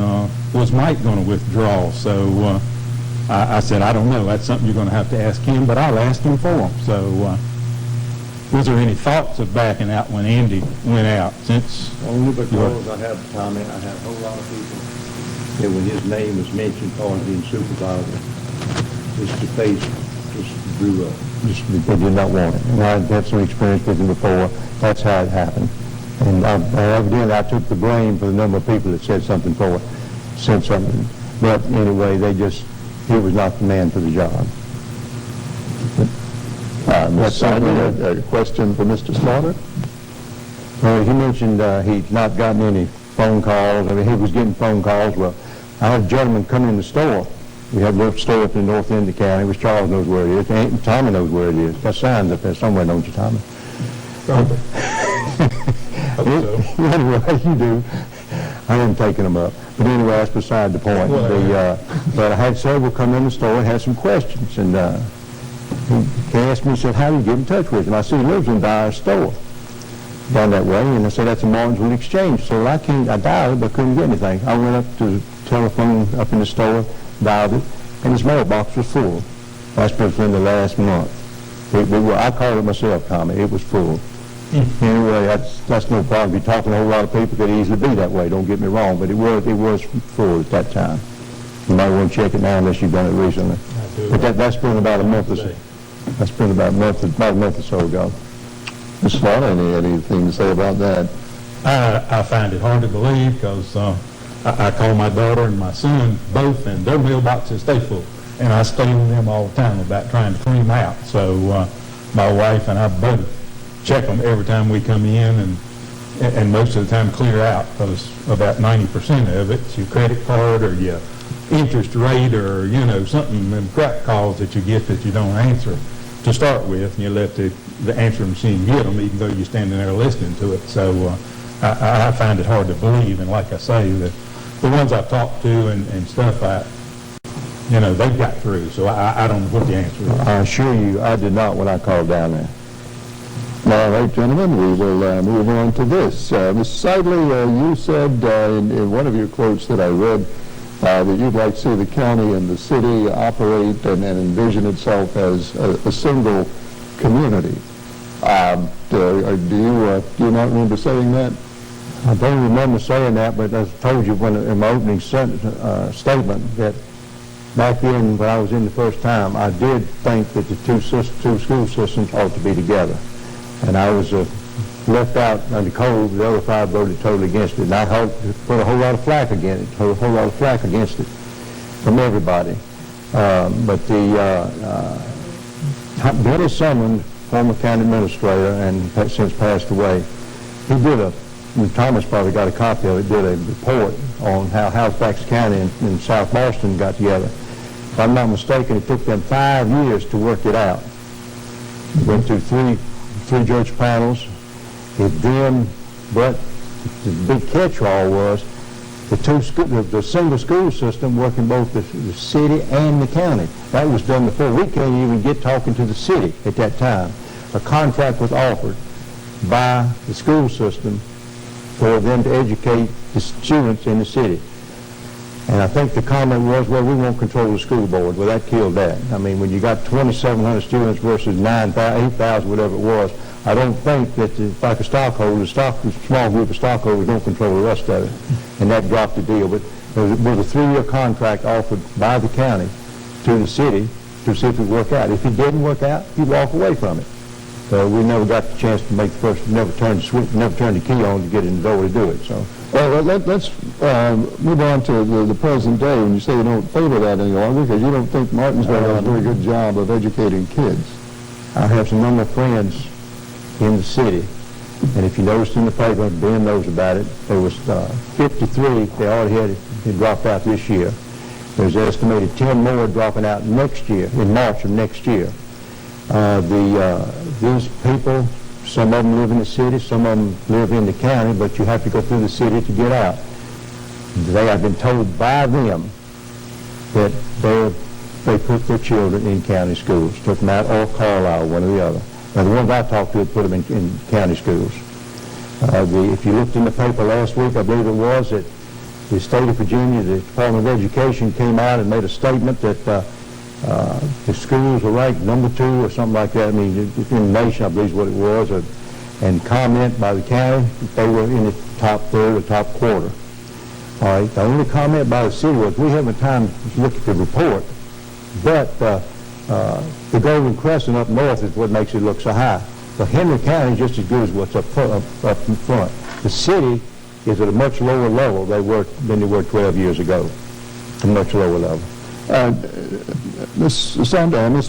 was Mike going to withdraw? So I said, I don't know. That's something you're going to have to ask him, but I'll ask him for him. So was there any thoughts of backing out when Andy went out? Since only because I have Tommy, I have a whole lot of people that when his name was mentioned for being supervisor, just the face just drew up. Just they did not want it. And I had some experience with him before. That's how it happened. And evidently I took the blame for the number of people that said something. But anyway, he was not the man for the job. Ms. Sidley, a question for Mr. Slaughter? Well, he mentioned he'd not gotten any phone calls. I mean, he was getting phone calls. Well, I had a gentleman come in the store. We have a little store up in the north end of the county, which Charles knows where it is. And Tommy knows where it is. Got signs up there somewhere, don't you, Tommy? Anyway, you do. I haven't taken them up. But anyway, that's beside the point. But I had several come in the store and had some questions. And he asked me, he said, how do you get in touch with him? I said, he lives in Dyer's store down that way. And I said, that's a Martinsville Exchange. So I dialed it, but couldn't get anything. I went up to the telephone up in the store, dialed it, and his mailbox was full. That's within the last month. I called it myself, Tommy. It was full. Anyway, that's no problem. If you're talking to a whole lot of people, it could easily be that way. Don't get me wrong, but it was full at that time. You might want to check it now unless you've done it recently. But that's been about a month or so. That's been about a month or so ago. Mr. Slaughter, anything to say about that? I find it hard to believe because I call my daughter and my son both, and their mailboxes stay full. And I stay with them all the time about trying to clean them out. So my wife and I both check them every time we come in, and most of the time clear out, because about 90% of it's your credit card or your interest rate or, something, them crap calls that you get that you don't answer to start with, and you let the answering machine get them, even though you're standing there listening to it. So I find it hard to believe, and like I say, the ones I've talked to and stuff, they've got through, so I don't know what the answer is. I assure you, I did not when I called down there. All right, gentlemen, we will move on to this. Mr. Sidley, you said in one of your quotes that I read that you'd like to see the county and the city operate and envision itself as a single community. Do you not remember saying that? I don't remember saying that, but I told you in my opening statement that back then when I was in the first time, I did think that the two school systems ought to be together. And I was left out under cold. The other five voted totally against it. And I put a whole lot of flack against it, from everybody. But Billy Sumlin, former county administrator and since passed away, he did Thomas probably got a copy of it, did a report on how Halifax County and South Boston got together. If I'm not mistaken, it took them 5 years to work it out. Went through three judge panels. But the big catch-all was the single school system working both the city and the county. That was done before we can't even get talking to the city at that time. A contract was offered by the school system for them to educate the students in the city. And I think the comment was, well, we won't control the school board. Well, that killed that. I mean, when you got 2,700 students versus 9,000, 8,000, whatever it was, I don't think that, like a stockholder, a small group of stockholders don't control the rest of it. And that dropped the deal. But there was a 3-year contract offered by the county to the city to see if it would work out. If it didn't work out, you'd walk away from it. So we never got the chance to make the first, never turned the key on to get in the door to do it. So. Well, let's move on to the present day. When you say you don't favor that any longer, because you don't think Martinsville does a very good job of educating kids. I have some number of friends in the city, and if you noticed in the paper, Ben knows about it, there was 53 they already had dropped out this year. There's estimated 10 more dropping out next year, in March of next year. These people, some of them live in the city, some of them live in the county, but you have to go through the city to get out. They have been told by them that they put their children in county schools, took them out or Carlisle, one or the other. Now, the ones I talked to put them in county schools. If you looked in the paper last week, I believe it was, that the state of Virginia, the Department of Education came out and made a statement that the schools were ranked number 2 or something like that. I mean, in the nation, I believe is what it was. And comment by the county, they were in the top third or top quarter. All right. The only comment by the city was, we haven't time to look at the report, but the Golden Crescent up north is what makes it look so high. But Henry County is just as good as what's up in front. The city is at a much lower level than they were 12 years ago. A much lower level. Mr.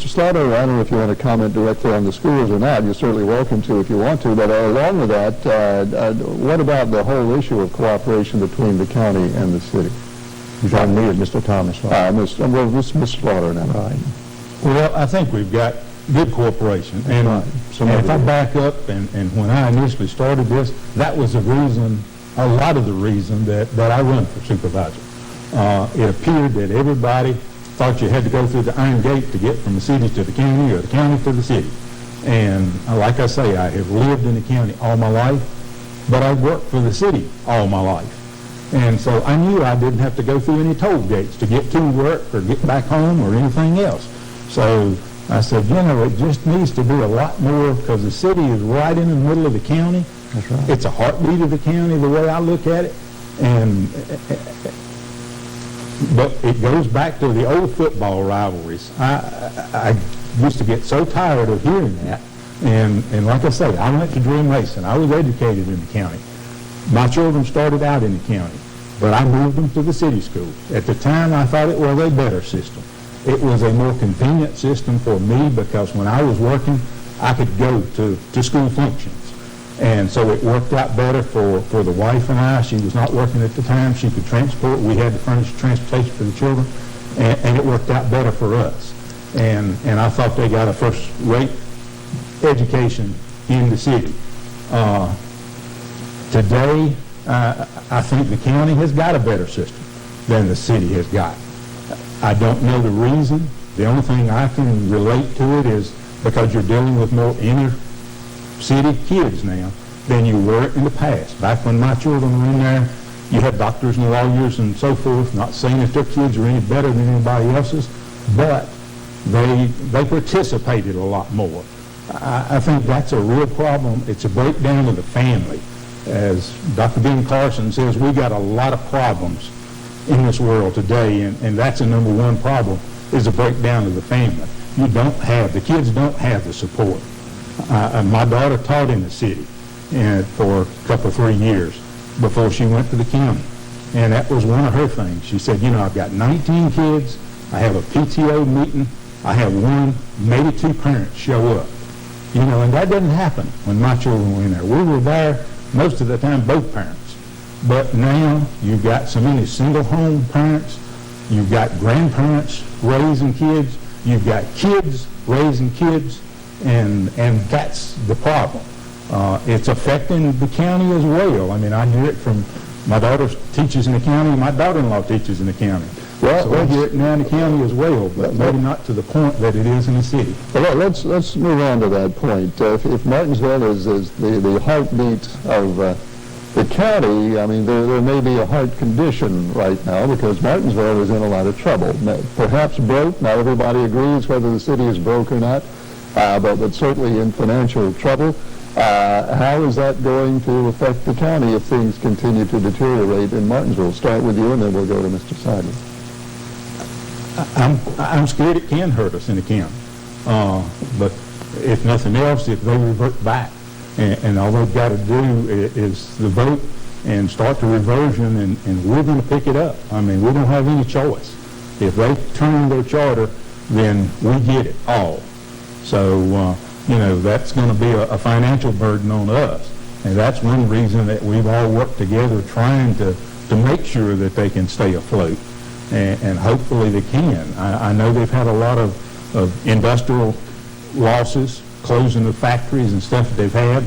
Slaughter, I don't know if you want to comment directly on the schools or not. You're certainly welcome to if you want to. But along with that, what about the whole issue of cooperation between the county and the city? You're talking to me or Mr. Thomas? Mr. Slaughter now. Right. Well, I think we've got good cooperation. And, and if I back up, and when I initially started this, that was the reason, a lot of the reason that I run for supervisor. It appeared that everybody thought you had to go through the iron gate to get from the city to the county or the county to the city. And like I say, I have lived in the county all my life, but I've worked for the city all my life. And so I knew I didn't have to go through any toll gates to get to work or get back home or anything else. So I said, it just needs to be a lot more, because the city is right in the middle of the county. That's right. It's a heartbeat of the county, the way I look at it. But it goes back to the old football rivalries. I used to get so tired of hearing that. And like I say, I went to Drew Mason. I was educated in the county. My children started out in the county, but I moved them to the city school. At the time, I thought it was a better system. It was a more convenient system for me, because when I was working, I could go to school functions. And so it worked out better for the wife and I. She was not working at the time. She could transport. We had to furnish transportation for the children. And it worked out better for us. And I thought they got a first-rate education in the city. Today, I think the county has got a better system than the city has got. I don't know the reason. The only thing I can relate to it is because you're dealing with more inner city kids now than you were in the past. Back when my children were in there, you had doctors and lawyers and so forth, not saying that their kids are any better than anybody else's, but they participated a lot more. I think that's a real problem. It's a breakdown of the family. As Dr. Ben Carson says, we got a lot of problems in this world today, and that's the number one problem, is a breakdown of the family. The kids don't have the support. My daughter taught in the city for a couple, 3 years before she went to the county. And that was one of her things. She said, I've got 19 kids, I have a PTO meeting, I have one, maybe two parents show up. And that doesn't happen when my children were in there. We were there most of the time, both parents. But now you've got so many single home parents, you've got grandparents raising kids, you've got kids raising kids, and that's the problem. It's affecting the county as well. I mean, I hear it from my daughter teaches in the county, my daughter-in-law teaches in the county. Well, so I hear it now in the county as well, but maybe not to the point that it is in the city. Well, let's move on to that point. If Martinsville is the heartbeat of the county, I mean, there may be a heart condition right now because Martinsville is in a lot of trouble. Perhaps broke. Not everybody agrees whether the city is broke or not, but certainly in financial trouble. How is that going to affect the county if things continue to deteriorate in Martinsville? Start with you, and then we'll go to Mr. Seidel. I'm scared it can hurt us in the county. But if nothing else, if they revert back, and all they've got to do is the vote and start the reversion, and we're going to pick it up. I mean, we don't have any choice. If they turn their charter, then we get it all. So, that's going to be a financial burden on us. And that's one reason that we've all worked together trying to make sure that they can stay afloat. And hopefully they can. I know they've had a lot of industrial losses, closing the factories and stuff that they've had.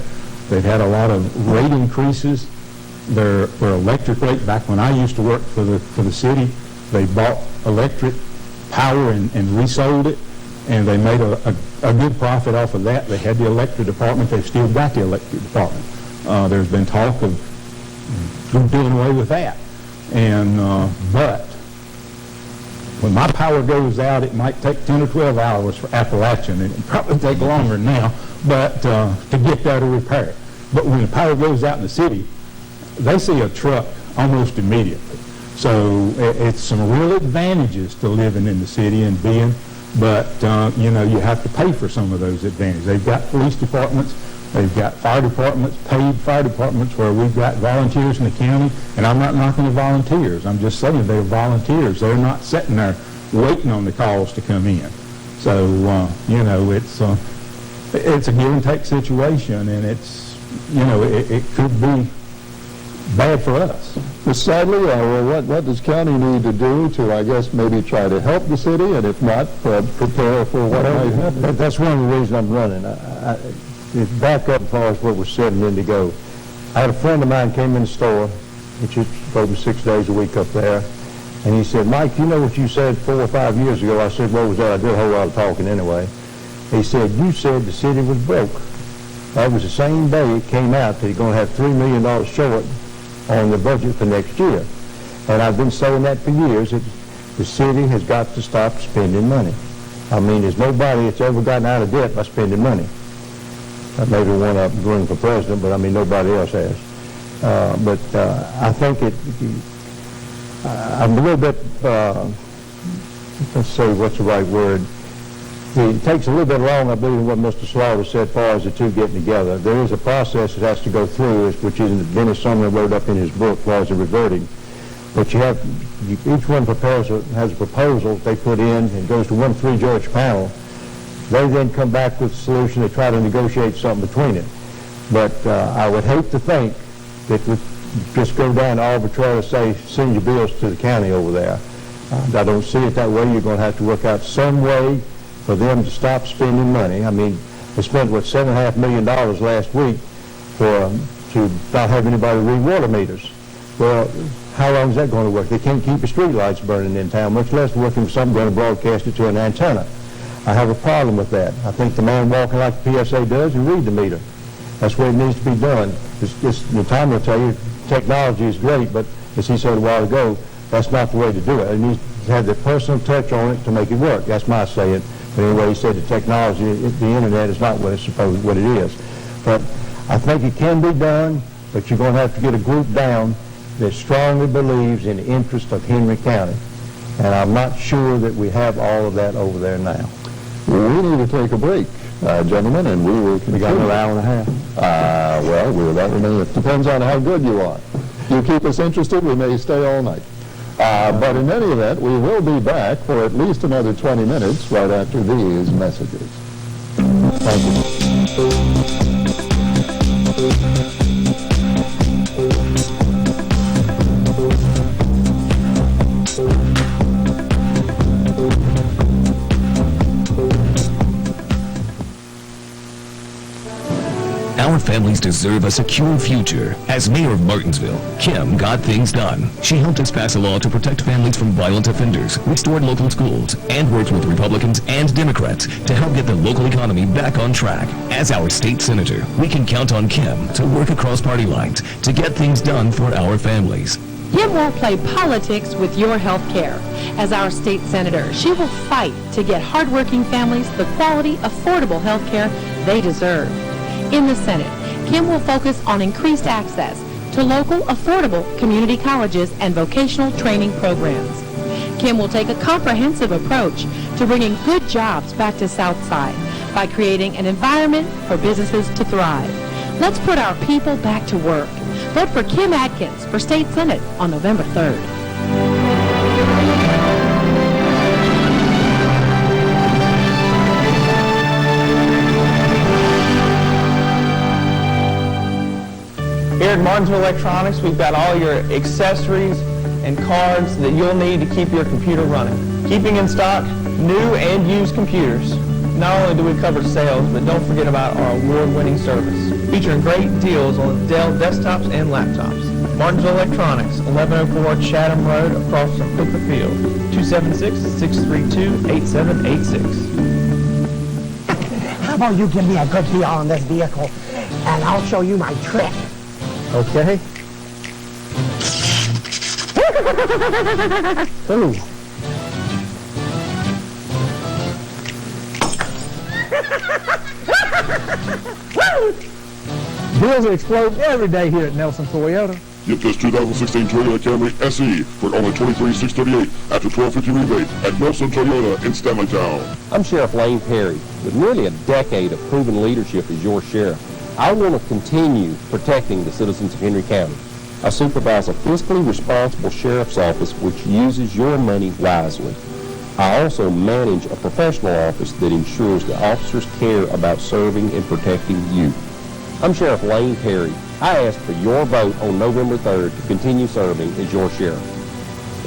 They've had a lot of rate increases. Their electric rate, back when I used to work for the city, they bought electric power and resold it, and they made a good profit off of that. They had the electric department. They've still got the electric department. There's been talk of doing away with that. And but when my power goes out, it might take 10 or 12 hours for Appalachian, and it'll probably take longer now, but to get there to repair it. But when the power goes out in the city, they see a truck almost immediately. So it's some real advantages to living in the city and being, but you have to pay for some of those advantages. They've got police departments, they've got fire departments, paid fire departments where we've got volunteers in the county, and I'm not knocking the volunteers. I'm just saying they're volunteers. They're not sitting there waiting on the calls to come in. So, it's a give and take situation, and it's, it could be bad for us. Ms. Sadley, what does county need to do to, I guess, maybe try to help the city, and if not, prepare for what might happen? That's one of the reasons I'm running. Back up as far as what was said a minute ago. I had a friend of mine came in the store, which is probably 6 days a week up there, and he said, Mike, you know what you said 4 or 5 years ago? I said, what was that? I did a whole lot of talking anyway. He said, you said the city was broke. That was the same day it came out that you're going to have $3 million short on the budget for next year. And I've been saying that for years, that the city has got to stop spending money. I mean, there's nobody that's ever gotten out of debt by spending money. Maybe one up running for president, but I mean, nobody else has. But I think I'm a little bit, let's see, what's the right word? It takes a little bit long, I believe, in what Mr. Slaughter said as far as the two getting together. There is a process that has to go through, which is Dennis Sumner wrote up in his book, as far as the reverting. But each one has a proposal they put in, and goes to one 3-judge panel. They then come back with a solution. They try to negotiate something between it. But I would hate to think that we just go down arbitrarily say, send your bills to the county over there. I don't see it that way. You're going to have to work out some way for them to stop spending money. I mean, they spent, $7.5 million last week to not have anybody read water meters. Well, how long is that going to work? They can't keep the street lights burning in town, much less working for something going to broadcast it to an antenna. I have a problem with that. I think the man walking like the PSA does and read the meter. That's what it needs to be done. The time will tell you, technology is great, but as he said a while ago, that's not the way to do it. It needs to have the personal touch on it to make it work. That's my saying. But anyway, he said the technology, the internet is not what it is. But I think it can be done, but you're going to have to get a group down that strongly believes in the interest of Henry County. And I'm not sure that we have all of that over there now. We need to take a break, gentlemen, and we will continue. We got another hour and a half. Well, that depends on how good you are. You keep us interested, we may stay all night. But in any event, we will be back for at least another 20 minutes right after these messages. Thank you. Our families deserve a secure future. As mayor of Martinsville, Kim got things done. She helped us pass a law to protect families from violent offenders, restored local schools, and worked with Republicans and Democrats to help get the local economy back on track. As our state senator, we can count on Kim to work across party lines to get things done for our families. Kim won't play politics with your health care. As our state senator, she will fight to get hardworking families the quality, affordable health care they deserve. In the Senate, Kim will focus on increased access to local, affordable community colleges and vocational training programs. Kim will take a comprehensive approach to bringing good jobs back to Southside by creating an environment for businesses to thrive. Let's put our people back to work. Vote for Kim Atkins for State Senate on November 3rd. Here at Martinsville Electronics, we've got all your accessories and cards that you'll need to keep your computer running. Keeping in stock new and used computers. Not only do we cover sales, but don't forget about our award-winning service, featuring great deals on Dell desktops and laptops. Martinsville Electronics, 1104 Chatham Road, across from Cooper Field, 276-632-8786. How about you give me a good deal on this vehicle, and I'll show you my trick. Okay. Ooh. Deals explode every day here at Nelson Toyota. Get this 2016 Toyota Camry SE for only $23,638 after $12.50 rebate at Nelson Toyota in Stanleytown. I'm Sheriff Lane Perry. With nearly a decade of proven leadership as your sheriff, I want to continue protecting the citizens of Henry County. I supervise a fiscally responsible sheriff's office which uses your money wisely. I also manage a professional office that ensures the officers care about serving and protecting you. I'm Sheriff Lane Perry. I ask for your vote on November 3rd to continue serving as your sheriff.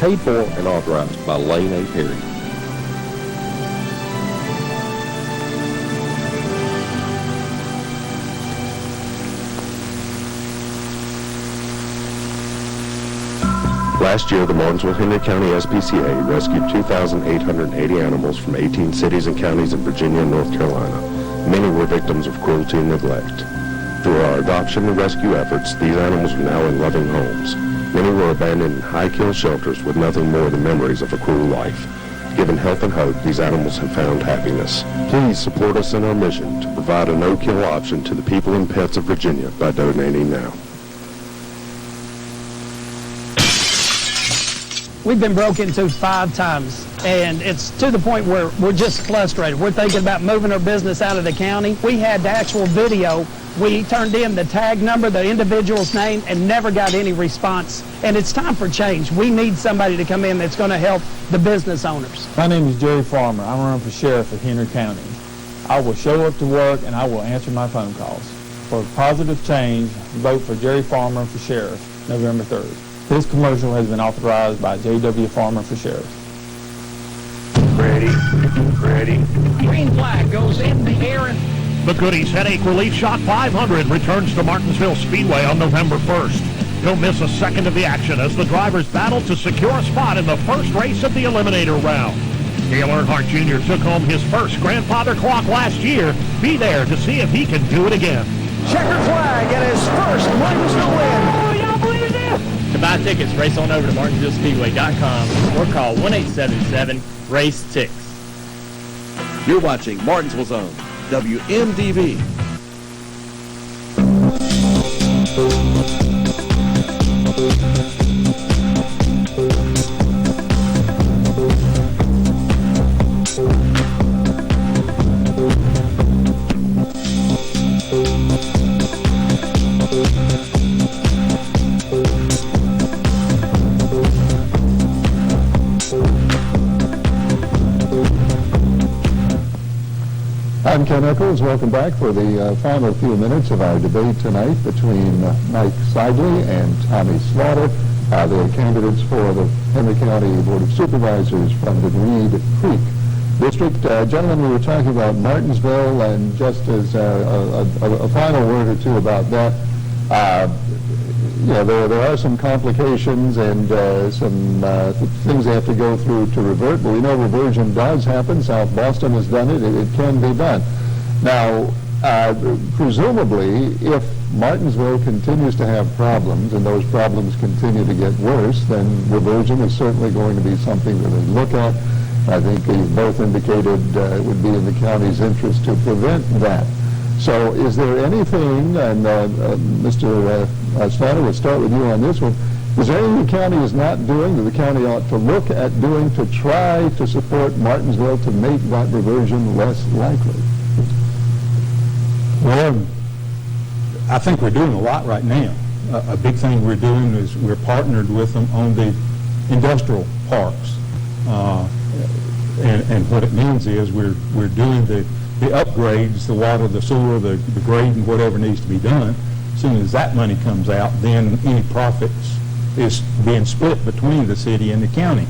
Paid for and authorized by Lane A. Perry. Last year, the Martinsville-Henry County SPCA rescued 2,880 animals from 18 cities and counties in Virginia and North Carolina. Many were victims of cruelty and neglect. Through our adoption and rescue efforts, these animals are now in loving homes. Many were abandoned in high-kill shelters with nothing more than memories of a cruel life. Given health and hope, these animals have found happiness. Please support us in our mission to provide a no-kill option to the people and pets of Virginia by donating now. We've been broke into 5 times, and it's to the point where we're just frustrated. We're thinking about moving our business out of the county. We had the actual video. We turned in the tag number, the individual's name, and never got any response. And it's time for change. We need somebody to come in that's going to help the business owners. My name is Jerry Farmer. I'm running for sheriff of Henry County. I will show up to work and I will answer my phone calls. For positive change, vote for Jerry Farmer for sheriff, November 3rd. This commercial has been authorized by J.W. Farmer for sheriff. Ready. Green flag goes in the air and... The Goodies Headache Relief Shot 500 returns to Martinsville Speedway on November 1st. Don't miss a second of the action as the drivers battle to secure a spot in the first race of the Eliminator round. Dale Earnhardt Jr. took home his first grandfather clock last year. Be there to see if he can do it again. Checker flag and his first Martinsville win. Oh, y'all believe this? To buy tickets, race on over to martinsvillespeedway.com or call 1-877-RACE-TICKS. You're watching Martinsville Zone, WMDV. Ken Eccles, welcome back for the final few minutes of our debate tonight between Mike Seidley and Tommy Slaughter, the candidates for the Henry County Board of Supervisors from the Reed Creek District. Gentlemen, we were talking about Martinsville, and just as a final word or two about that, there are some complications and some things they have to go through to revert, but we know reversion does happen. South Boston has done it. It can be done. Now, presumably, if Martinsville continues to have problems and those problems continue to get worse, then reversion is certainly going to be something that we look at. I think you both indicated it would be in the county's interest to prevent that. So is there anything, and Mr. Slaughter, we'll start with you on this one, is there anything the county is not doing that the county ought to look at doing to try to support Martinsville to make that reversion less likely? Well, I think we're doing a lot right now. A big thing we're doing is we're partnered with them on the industrial parks. And what it means is we're doing the upgrades, the water, the sewer, the grading, whatever needs to be done. As soon as that money comes out, then any profits is being split between the city and the county.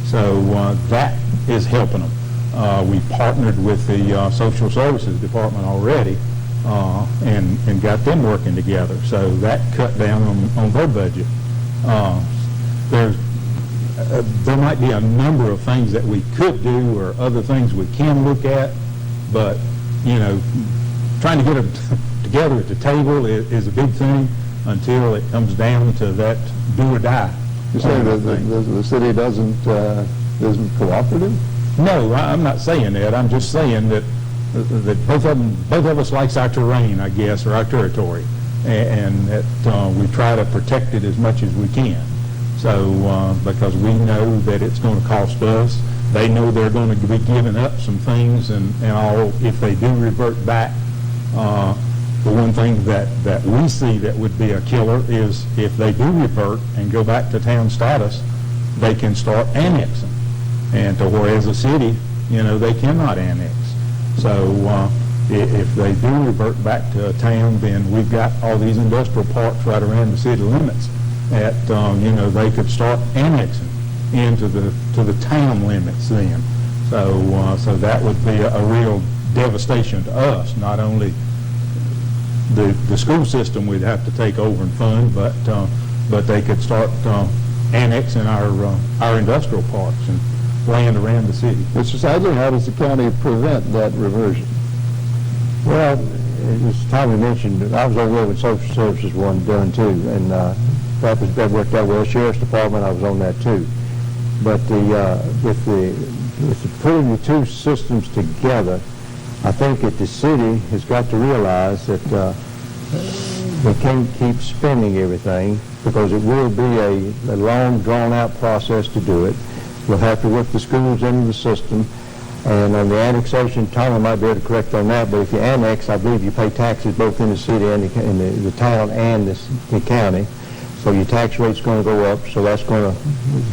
So that is helping them. We partnered with the Social Services Department already and got them working together. So that cut down on their budget. There might be a number of things that we could do or other things we can look at, but, trying to get them together at the table is a big thing until it comes down to that do or die. You say the city isn't cooperative? No, I'm not saying that. I'm just saying that both of us likes our terrain, I guess, or our territory, and that we try to protect it as much as we can. So, because we know that it's going to cost us, they know they're going to be giving up some things and all if they do revert back. The one thing that we see that would be a killer is if they do revert and go back to town status, they can start annexing. And to whereas a city, they cannot annex. So if they do revert back to a town, then we've got all these industrial parks right around the city limits that, they could start annexing into the town limits then. So that would be a real devastation to us. Not only the school system we'd have to take over and fund, but they could start annexing our industrial parks and land around the city. Mr. Seidley, how does the county prevent that reversion? Well, as Tommy mentioned, I was over there when Social Services wasn't done too, and that worked out well. Sheriff's Department, I was on that too. But with putting the two systems together, I think that the city has got to realize that we can't keep spending everything because it will be a long, drawn-out process to do it. We'll have to work the schools into the system. And on the annexation, Tommy might be able to correct on that, but if you annex, I believe you pay taxes both in the city and in the town and the county. So your tax rate's going to go up, so that's going to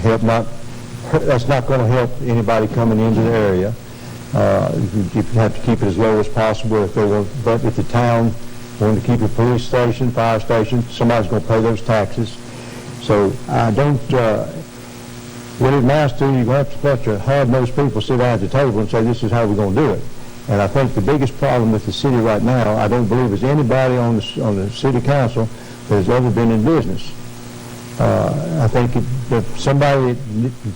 help that's not going to help anybody coming into the area. You have to keep it as low as possible if they want, but if the town wanted to keep a police station, fire station, somebody's going to pay those taxes. So I don't, what it amounts to, you're going to have to let your hard-nosed people sit down at the table and say, this is how we're going to do it. And I think the biggest problem with the city right now, I don't believe there's anybody on the city council that has ever been in business. I think if somebody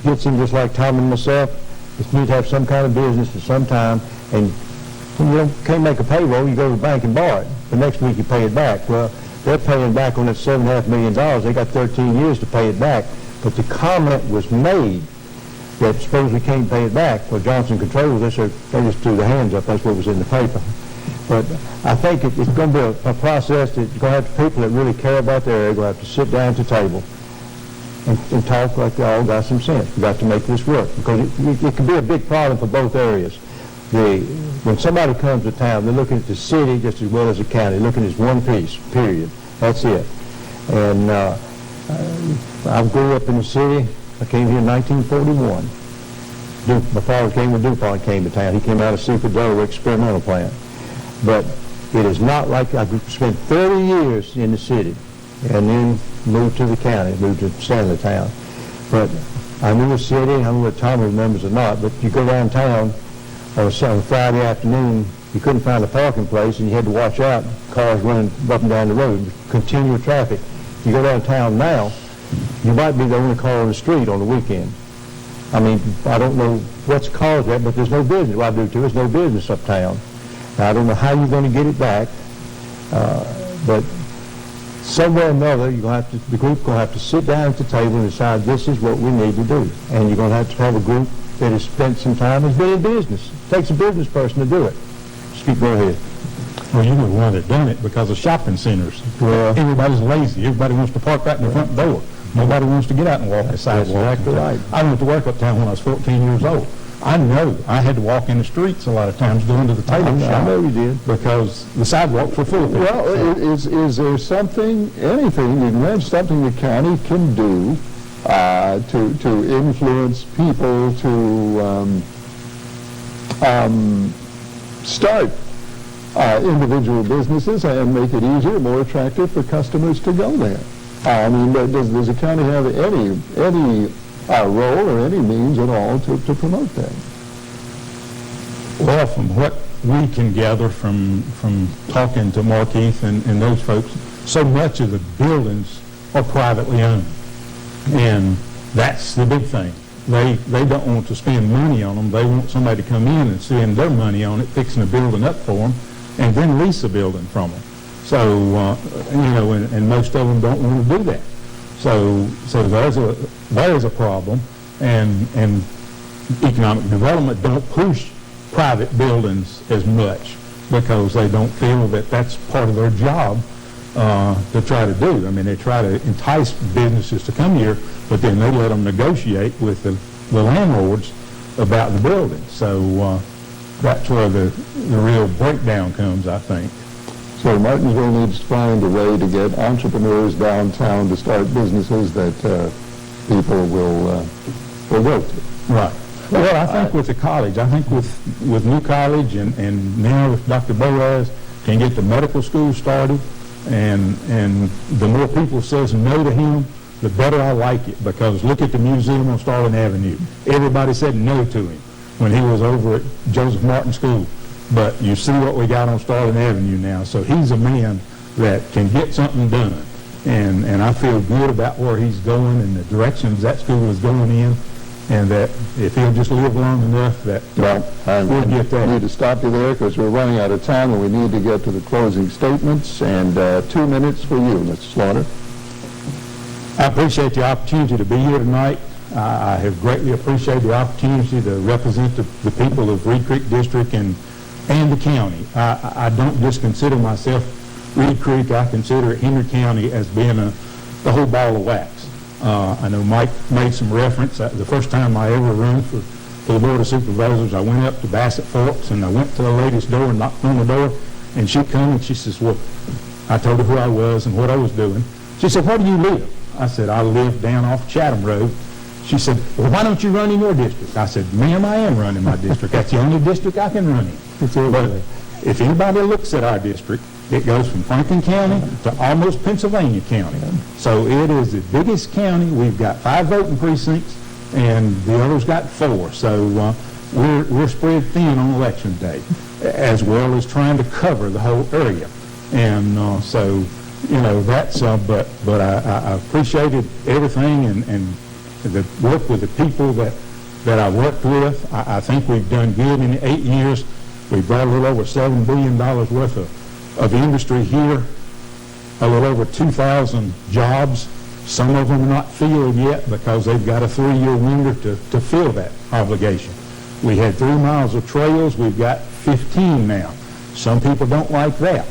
gets in just like Tom and myself, you need to have some kind of business at some time, and when you can't make a payroll, you go to the bank and borrow it. The next week you pay it back. Well, they're paying back on that $7.5 million. They got 13 years to pay it back. But the comment was made that suppose we can't pay it back. Well, Johnson controls this, or they just threw their hands up. That's what was in the paper. But I think it's going to be a process that's going to have people that really care about their area going to have to sit down at the table and talk like they all got some sense. We've got to make this work because it can be a big problem for both areas. When somebody comes to town, they're looking at the city just as well as the county. They're looking at one piece, period. That's it. And I grew up in the city. I came here in 1941. My father came when DuPont came to town. He came out of Super Delaware experimental plant. But it is not like I spent 30 years in the city and then moved to the county, moved to Stanley Town. But I knew the city, I don't know what Tommy remembers or not, but you go downtown on a Friday afternoon, you couldn't find a parking place and you had to watch out, cars running up and down the road, continual traffic. You go downtown now, you might be the only car on the street on the weekend. I mean, I don't know what's caused that, but there's no business. Well, I do too, there's no business uptown. Now, I don't know how you're going to get it back, but somewhere or another, the group's going to have to sit down at the table and decide this is what we need to do. And you're going to have a group that has spent some time, has been in business. It takes a business person to do it. Just go ahead. Well, you were the one that done it because of shopping centers. Well, everybody's lazy. Everybody wants to park right in the front door. Nobody wants to get out and walk the sidewalk. That's exactly right. I went to work uptown when I was 14 years old. I know I had to walk in the streets a lot of times going to the tailor shop. I know you did. Because the sidewalks were full of people. Well, is there something, anything, you can mention something the county can do to influence people to start individual businesses and make it easier, more attractive for customers to go there? I mean, does the county have any role or any means at all to promote that? Well, from what we can gather from talking to Markeith and those folks, so much of the buildings are privately owned. And that's the big thing. They don't want to spend money on them. They want somebody to come in and spend their money on it, fixing a building up for them, and then lease a building from them. So, and most of them don't want to do that. So there's a problem, and economic development don't push private buildings as much because they don't feel that that's part of their job to try to do. I mean, they try to entice businesses to come here, but then they let them negotiate with the landlords about the building. So that's where the real breakdown comes, I think. So Martinsville needs to find a way to get entrepreneurs downtown to start businesses that people will go to. Right. Well, I think with the college, I think with New College and now with Dr. Boaz can get the medical school started, and the more people says no to him, the better I like it, because look at the museum on Starling Avenue. Everybody said no to him when he was over at Joseph Martin School. But you see what we got on Starling Avenue now. So he's a man that can get something done. And I feel good about where he's going and the directions that school is going in, and that if he'll just live long enough that we'll get there. I need to stop you there because we're running out of time and we need to get to the closing statements. And 2 minutes for you, Mr. Slaughter. I appreciate the opportunity to be here tonight. I have greatly appreciated the opportunity to represent the people of Reed Creek District and the county. I don't just consider myself Reed Creek. I consider Henry County as being the whole ball of wax. I know Mike made some reference. The first time I ever run for the Board of Supervisors, I went up to Bassett Forks and I went to the lady's door and knocked on the door, and she come and she says, well, I told her who I was and what I was doing. She said, where do you live? I said, I live down off Chatham Road. She said, well, why don't you run in your district? I said, ma'am, I am running my district. That's the only district I can run in. But if anybody looks at our district, it goes from Franklin County to almost Pennsylvania County. So it is the biggest county. We've got 5 voting precincts, and the others got 4. So we're spread thin on election day, as well as trying to cover the whole area. And so, that's, but I appreciated everything and the work with the people that I worked with. I think we've done good in the 8 years. We've brought a little over $7 billion worth of industry here, a little over 2,000 jobs. Some of them are not filled yet because they've got a 3-year window to fill that obligation. We had 3 miles of trails. We've got 15 now. Some people don't like that.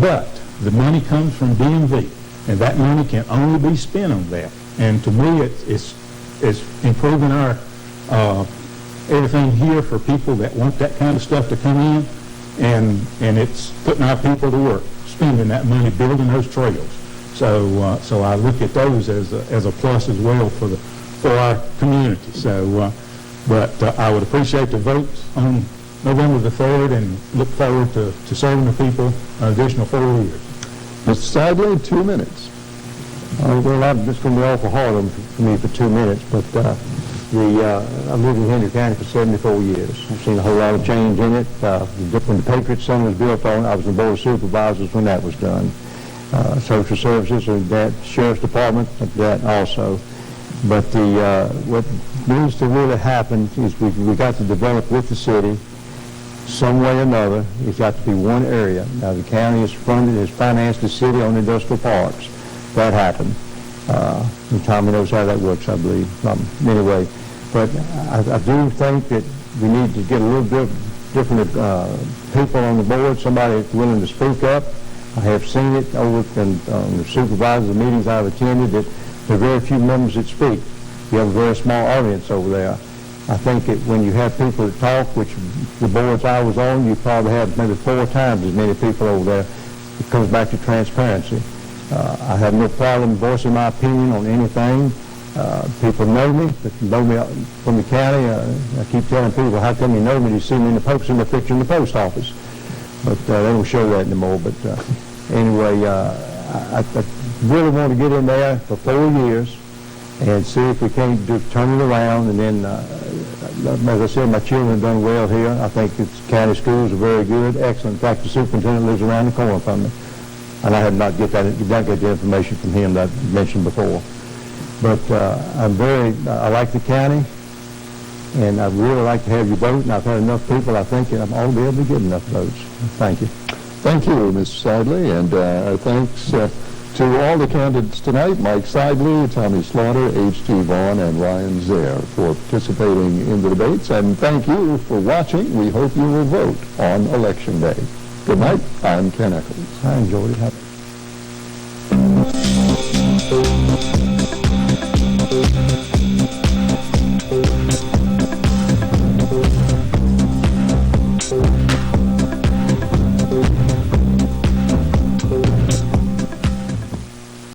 But the money comes from DMV, and that money can only be spent on that. And to me, it's improving our everything here for people that want that kind of stuff to come in, and it's putting our people to work, spending that money, building those trails. So I look at those as a plus as well for our community. So, but I would appreciate the votes on November the 3rd and look forward to serving the people an additional 4 years. Mr. Sidley, 2 minutes. Well, it's going to be awful hard for me for 2 minutes, but I've lived in Henry County for 74 years. I've seen a whole lot of change in it. When the Patriot Center was built on, I was on the Board of Supervisors when that was done. Social Services and that, Sheriff's Department, that also. But what needs to really happen is we got to develop with the city some way or another. It's got to be one area. Now the county has financed the city on industrial parks. That happened. And Tommy knows how that works, I believe. Anyway, but I do think that we need to get a little bit different people on the board, somebody that's willing to speak up. I have seen it over on the supervisors meetings I've attended that there are very few members that speak. You have a very small audience over there. I think that when you have people that talk, which the boards I was on, you probably have maybe 4 times as many people over there. It comes back to transparency. I have no problem voicing my opinion on anything. People know me, from the county. I keep telling people, how come you know me? You see me in the picture in the post office. But they don't show that anymore. But anyway, I really want to get in there for 4 years and see if we can't turn it around. And then, as I said, my children have done well here. I think the county schools are very good, excellent. In fact, the superintendent lives around the corner from me. And I have not get the information from him that I mentioned before. But I like the county, and I really like to have you vote, and I've had enough people, I think, that I ought to be able to get enough votes. Thank you. Thank you, Mr. Sidley, and our thanks to all the candidates tonight, Mike Sidley, Tommy Slaughter, H.T. Vaughn, and Ryan Zaire for participating in the debates, and thank you for watching. We hope you will vote on Election Day. Good night. I'm Ken Eccles. I enjoyed it.